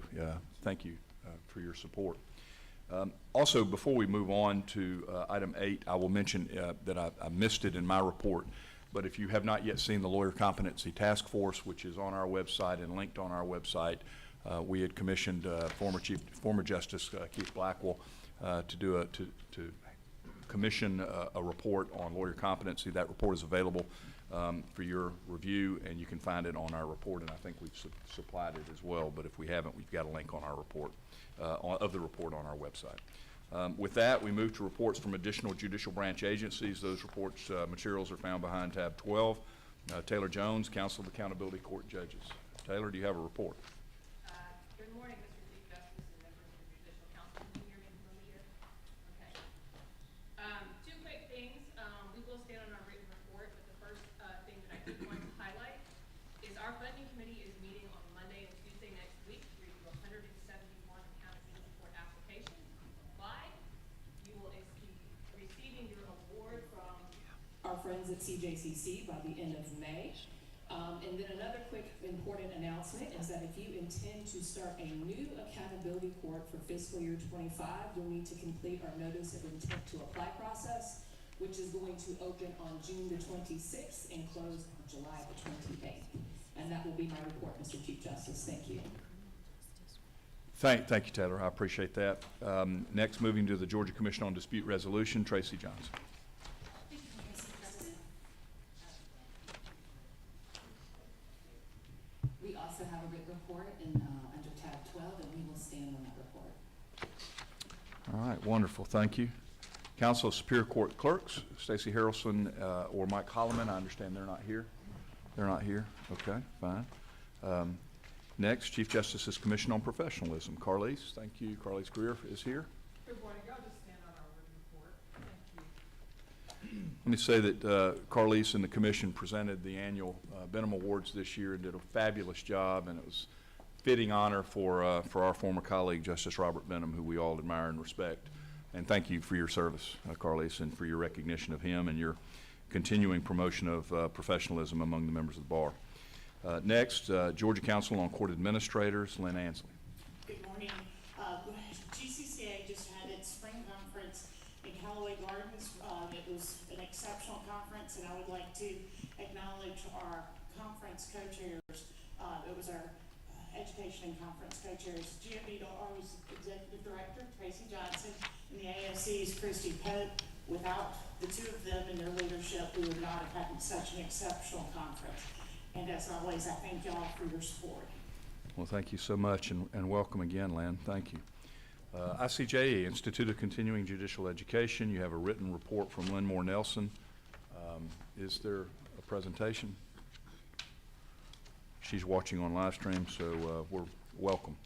Thank you for your support. Also, before we move on to item 8, I will mention that I missed it in my report, but if you have not yet seen the Lawyer Competency Task Force, which is on our website and linked on our website, we had commissioned former Justice Keith Blackwell to commission a report on lawyer competency. That report is available for your review, and you can find it on our report, and I think we've supplied it as well, but if we haven't, we've got a link on our report, of the report on our website. With that, we move to reports from additional judicial branch agencies. Those reports materials are found behind tab 12. Taylor Jones, Council of Accountability Court Judges. Taylor, do you have a report? Good morning, Mr. Chief Justice and members of the Judicial Council. Can you hear me from here? Okay. Two quick things. We will stand on our written report, but the first thing that I did want to highlight is our funding committee is meeting on Monday and Tuesday next week to review 171 accountability court applications. Live, you will be receiving your award from our friends at CJCC by the end of May. And then another quick important announcement is that if you intend to start a new accountability court for fiscal year 25, you'll need to complete our notice of intent to apply process, which is going to open on June the 26th and close on July the 28th. And that will be my report, Mr. Chief Justice. Thank you. Thank you, Taylor. I appreciate that. Next, moving to the Georgia Commission on Dispute Resolution, Tracy Johnson. We also have a written report under tab 12, and we will stand on that report. All right, wonderful. Thank you. Council of Superior Court Clerks, Stacey Harrelson or Mike Holloman. I understand they're not here. They're not here. Okay, fine. Next, Chief Justice's Commission on Professionalism. Carlise, thank you. Carlise Greer is here. Good morning. I'll just stand on our written report. Thank you. Let me say that Carlise and the Commission presented the annual Benham Awards this year and did a fabulous job, and it was fitting honor for our former colleague, Justice Robert Benham, who we all admire and respect. And thank you for your service, Carlos, and for your recognition of him and your continuing promotion of professionalism among the members of the bar. Next, Georgia Council on Court Administrators, Lynn Ansley. Good morning. GCCA just had its spring conference in Callaway Gardens. It was an exceptional conference, and I would like to acknowledge our conference co-chairs. It was our education and conference co-chairs, GMBR's executive director, Tracy Johnson, and the AFC's Christy Pope. Without the two of them and their leadership, we would not have had such an exceptional conference. And as always, I thank y'all for your support. Well, thank you so much, and welcome again, Lynn. Thank you. ICJE, Institute of Continuing Judicial Education. You have a written report from Lynn Moore Nelson. Is there a presentation? She's watching on live stream, so we're welcome.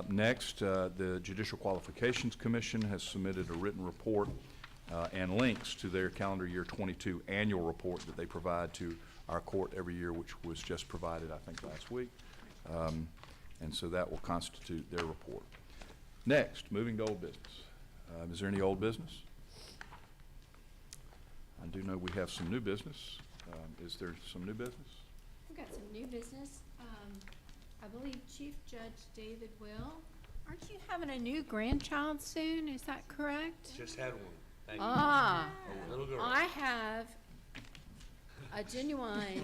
Next, the Judicial Qualifications Commission has submitted a written report and links to their calendar year 22 annual report that they provide to our court every year, which was just provided, I think, last week. And so that will constitute their report. Next, moving to old business. Is there any old business? I do know we have some new business. Is there some new business? We've got some new business. I believe Chief Judge David Will, aren't you having a new grandchild soon? Is that correct? Just had one. Thank you. Ah, A little girl. I have a genuine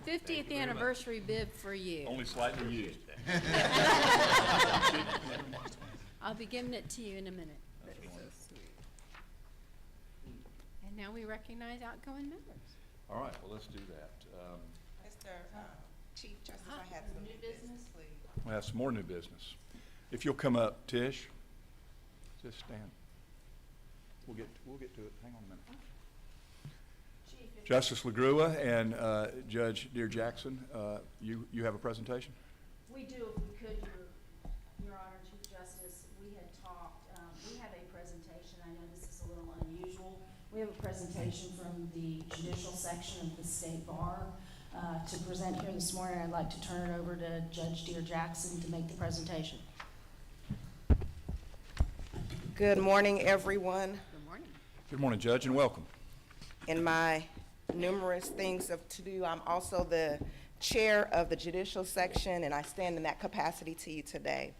50th anniversary bib for you. Only slightly used. I'll be giving it to you in a minute. And now we recognize outgoing members. All right, well, let's do that. Mr. Chief Justice, I have some new business, please. We have some more new business. If you'll come up, Tish, just stand. We'll get to it. Hang on a minute. Justice LaGrua and Judge Dear Jackson, you have a presentation? We do, if we could, Your Honor, Chief Justice. We had talked, we have a presentation. I know this is a little unusual. We have a presentation from the judicial section of the State Bar to present here this morning. I'd like to turn it over to Judge Dear Jackson to make the presentation. Good morning, everyone. Good morning. Good morning, Judge, and welcome. In my numerous things to do, I'm also the chair of the judicial section, and I stand in that capacity to you today.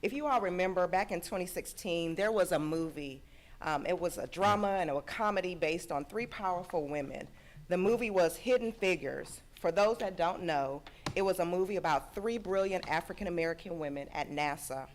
If you all remember, back in 2016, there was a movie. It was a drama and a comedy based on three powerful women. The movie was Hidden Figures. For those that don't know, it was a movie about three brilliant African-American women at NASA,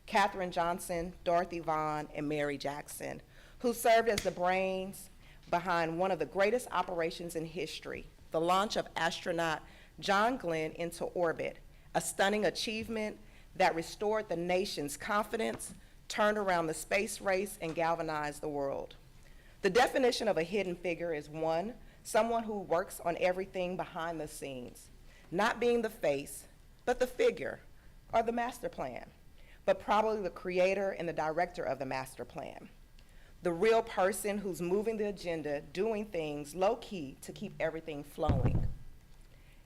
Katherine Johnson, Dorothy Vaughan, and Mary Jackson, who served as the brains behind one of the greatest operations in history, the launch of astronaut John Glenn into orbit, a stunning achievement that restored the nation's confidence, turned around the space race, and galvanized the world. The definition of a hidden figure is one, someone who works on everything behind the scenes, not being the face, but the figure or the master plan, but probably the creator and the director of the master plan. The real person who's moving the agenda, doing things low-key to keep everything flowing.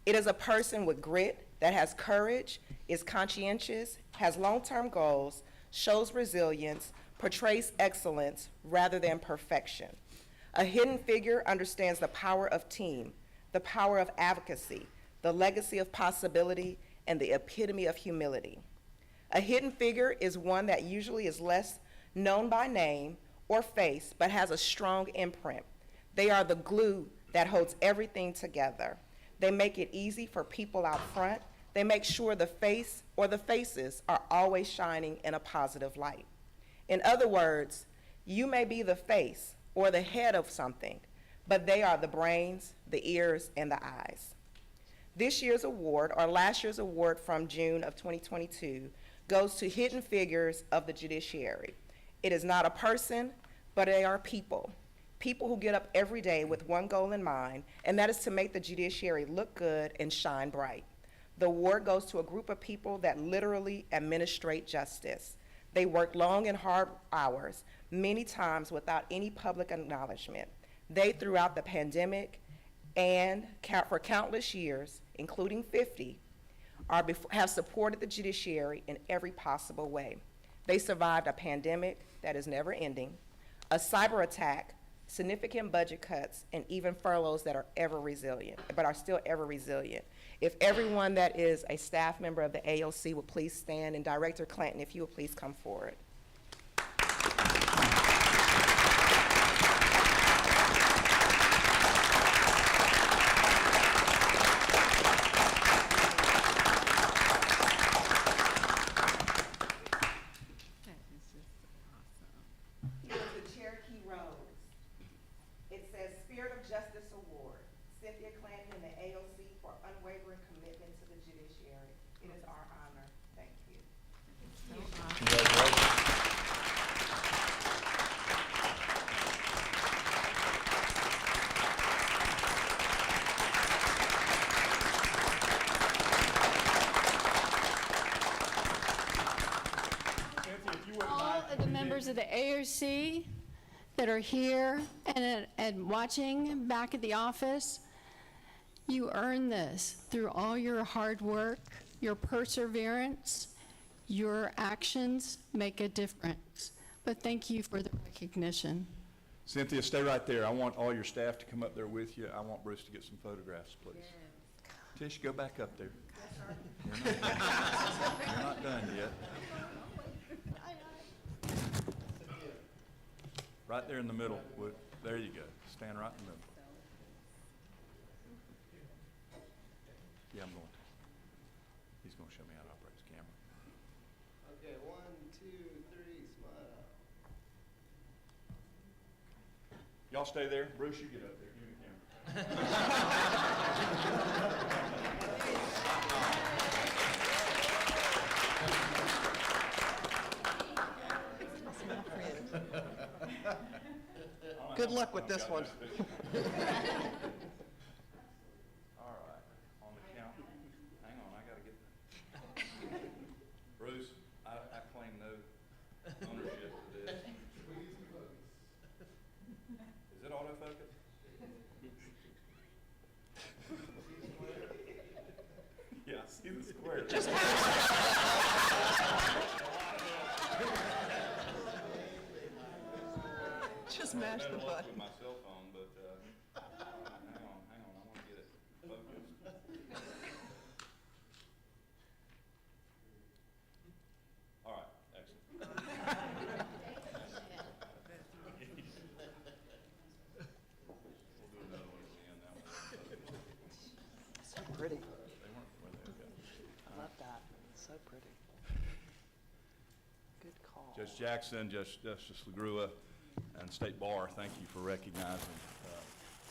It is a person with grit that has courage, is conscientious, has long-term goals, shows resilience, portrays excellence rather than perfection. A hidden figure understands the power of team, the power of advocacy, the legacy of possibility, and the epitome of humility. A hidden figure is one that usually is less known by name or face, but has a strong imprint. They are the glue that holds everything together. They make it easy for people out front. They make sure the face or the faces are always shining in a positive light. In other words, you may be the face or the head of something, but they are the brains, the ears, and the eyes. This year's award, or last year's award from June of 2022, goes to Hidden Figures of the Judiciary. It is not a person, but they are people. People who get up every day with one goal in mind, and that is to make the judiciary look good and shine bright. The award goes to a group of people that literally administrate justice. They work long and hard hours, many times without any public acknowledgement. They, throughout the pandemic and for countless years, including 50, have supported the judiciary in every possible way. They survived a pandemic that is never ending, a cyber attack, significant budget cuts, and even furloughs that are still ever resilient. If everyone that is a staff member of the AOC would please stand, and Director Clanton, if you would please come forward. Of the AOC that are here and watching back at the office, you earned this through all your hard work, your perseverance, your actions make a difference. But thank you for the recognition. Cynthia, stay right there. I want all your staff to come up there with you. I want Bruce to get some photographs, please. Yeah. Tish, go back up there. You're not done yet. Right there in the middle. There you go. Stand right in the middle. Yeah, I'm going to. He's going to show me how to operate his camera. Okay, 1, 2, 3, smile. Y'all stay there. Bruce, you get up there. Give me the camera. Good luck with this one. All right, on the count. Hang on, I gotta get. Bruce, I claim no ownership of this. Is it autofocus? Yeah, I see the square. Just mash the button. With my cell phone, but hang on, I want to get it focused. All right, excellent. We'll do another one at the end. That one. So pretty. They weren't where they go. I love that. So pretty. Good call. Judge Jackson, Justice LaGrua, and State Bar, thank you for recognizing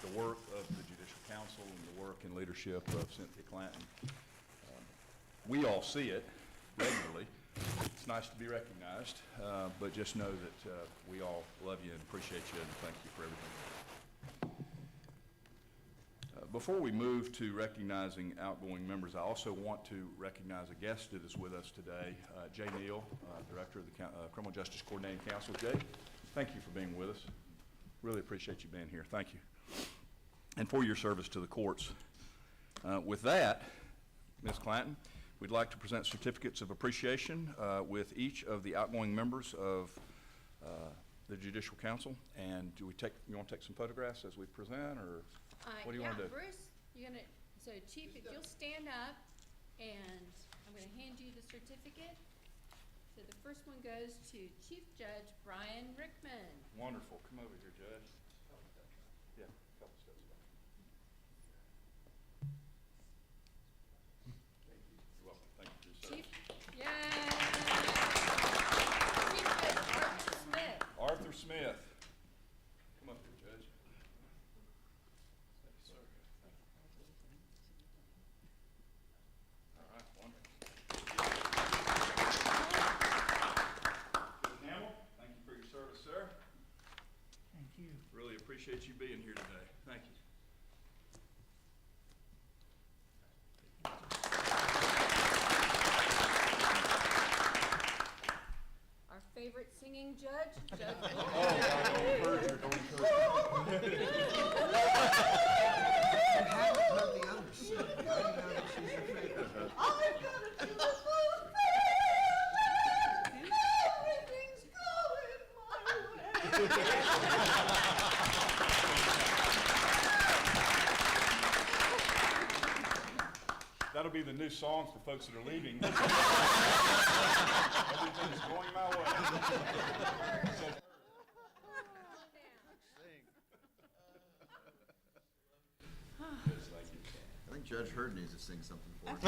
the work of the Judicial Council and the work and leadership of Cynthia Clanton. We all see it regularly. It's nice to be recognized, but just know that we all love you and appreciate you, and thank you for everything. Before we move to recognizing outgoing members, I also want to recognize a guest that is with us today, Jay Neal, Director of the Criminal Justice Coordinating Council. Jay, thank you for being with us. Really appreciate you being here. Thank you. And for your service to the courts. With that, Ms. Clanton, we'd like to present certificates of appreciation with each of the outgoing members of the Judicial Council. And you want to take some photographs as we present, or what do you want to do? Bruce, so Chief, if you'll stand up, and I'm going to hand you the certificate. So the first one goes to Chief Judge Brian Rickman. Wonderful. Come over here, Judge. Yeah, a couple steps back. Thank you. You're welcome. Thank you for your service. Chief, yay! Chief Judge Arthur Smith. Arthur Smith. Come up here, Judge. Thank you, sir. All right, wonderful. Thank you for your service, sir. Thank you. Really appreciate you being here today. Thank you. Our favorite singing judge, Judge Oh, don't encourage her, don't encourage her. I haven't heard the others sing. I didn't know that she's your favorite. that'll be the new song for folks that are leaving. Everything's going my way. I think Judge Hurd needs to sing something for us.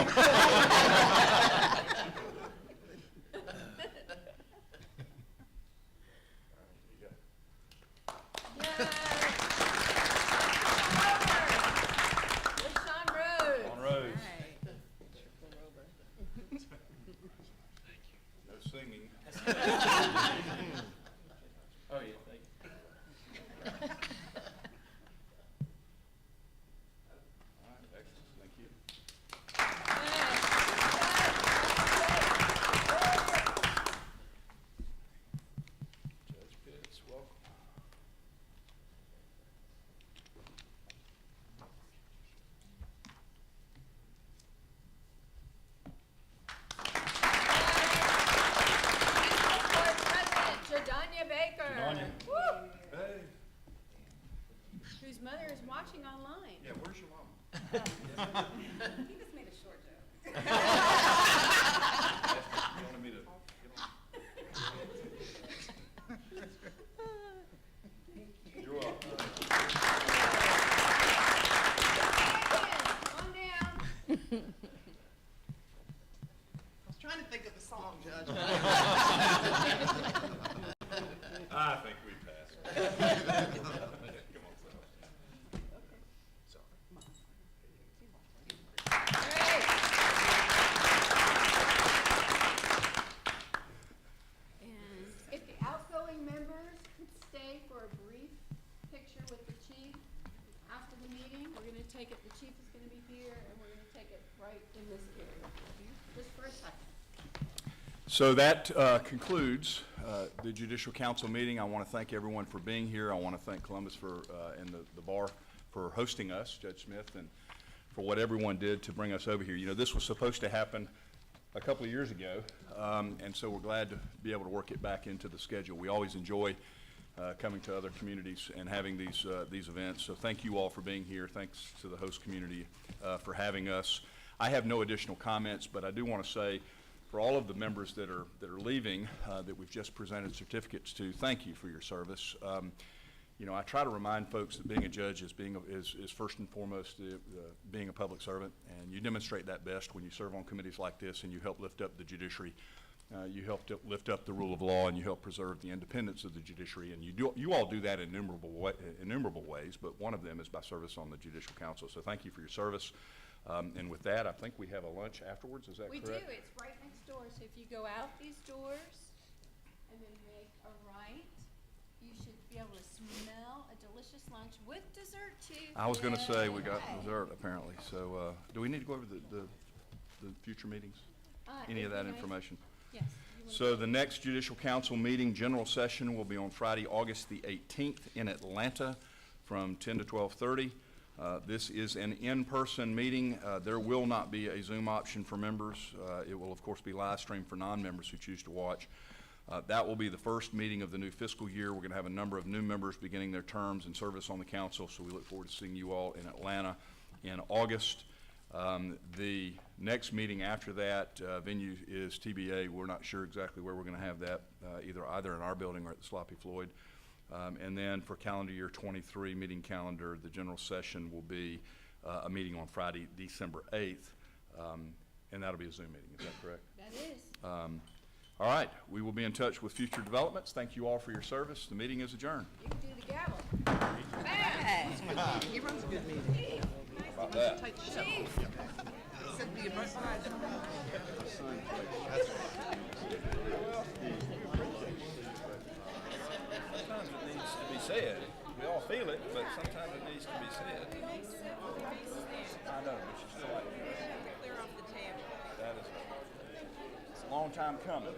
No singing. Oh, yeah, thank you. All right, excellent, thank you. Judge Pitts, welcome. Jadanya Baker. Jadanya. Woo! Hey. Whose mother is watching online. Yeah, where's your mom? He just made a short joke. You wanted me to get on? You're welcome. Come on down. I was trying to think of the song, Judge. I think we passed. Come on, son. And if the outgoing members could stay for a brief picture with the chief after the meeting, we're gonna take it, the chief is gonna be here, and we're gonna take it right in this area, just for a second. So that concludes the Judicial Council meeting. I want to thank everyone for being here. I want to thank Columbus and the bar for hosting us, Judge Smith, and for what everyone did to bring us over here. You know, this was supposed to happen a couple of years ago, and so we're glad to be able to work it back into the schedule. We always enjoy coming to other communities and having these events. So thank you all for being here. Thanks to the host community for having us. I have no additional comments, but I do want to say, for all of the members that are leaving, that we've just presented certificates to, thank you for your service. You know, I try to remind folks that being a judge is first and foremost being a public servant, and you demonstrate that best when you serve on committees like this and you help lift up the judiciary. You help lift up the rule of law, and you help preserve the independence of the judiciary, and you all do that in innumerable ways, but one of them is by service on the Judicial Council. So thank you for your service. And with that, I think we have a lunch afterwards, is that correct? We do, it's right next door, so if you go out these doors and then make a right, you should be able to smell a delicious lunch with dessert too. I was gonna say, we got Yay. dessert apparently, so, do we need to go over the future meetings? Any of that information? Yes. So the next Judicial Council meeting, general session, will be on Friday, August the 18th in Atlanta from 10 to 12:30. This is an in-person meeting. There will not be a Zoom option for members. It will, of course, be live streamed for non-members who choose to watch. That will be the first meeting of the new fiscal year. We're going to have a number of new members beginning their terms and service on the council, so we look forward to seeing you all in Atlanta in August. The next meeting after that, venue is TBA. We're not sure exactly where we're going to have that, either in our building or at the Sloppy Floyd. And then for calendar year 23 meeting calendar, the general session will be a meeting on Friday, December 8th, and that'll be a Zoom meeting. Is that correct? That is. All right, we will be in touch with future developments. Thank you all for your service. The meeting is adjourned. You can do the gavel. He runs a good meeting. How about that? Chief. Said be right behind him. Sometimes it needs to be said. We all feel it, but sometimes it needs to be said. I know, but you still like to. Clear off the table. That is, it's a long time coming.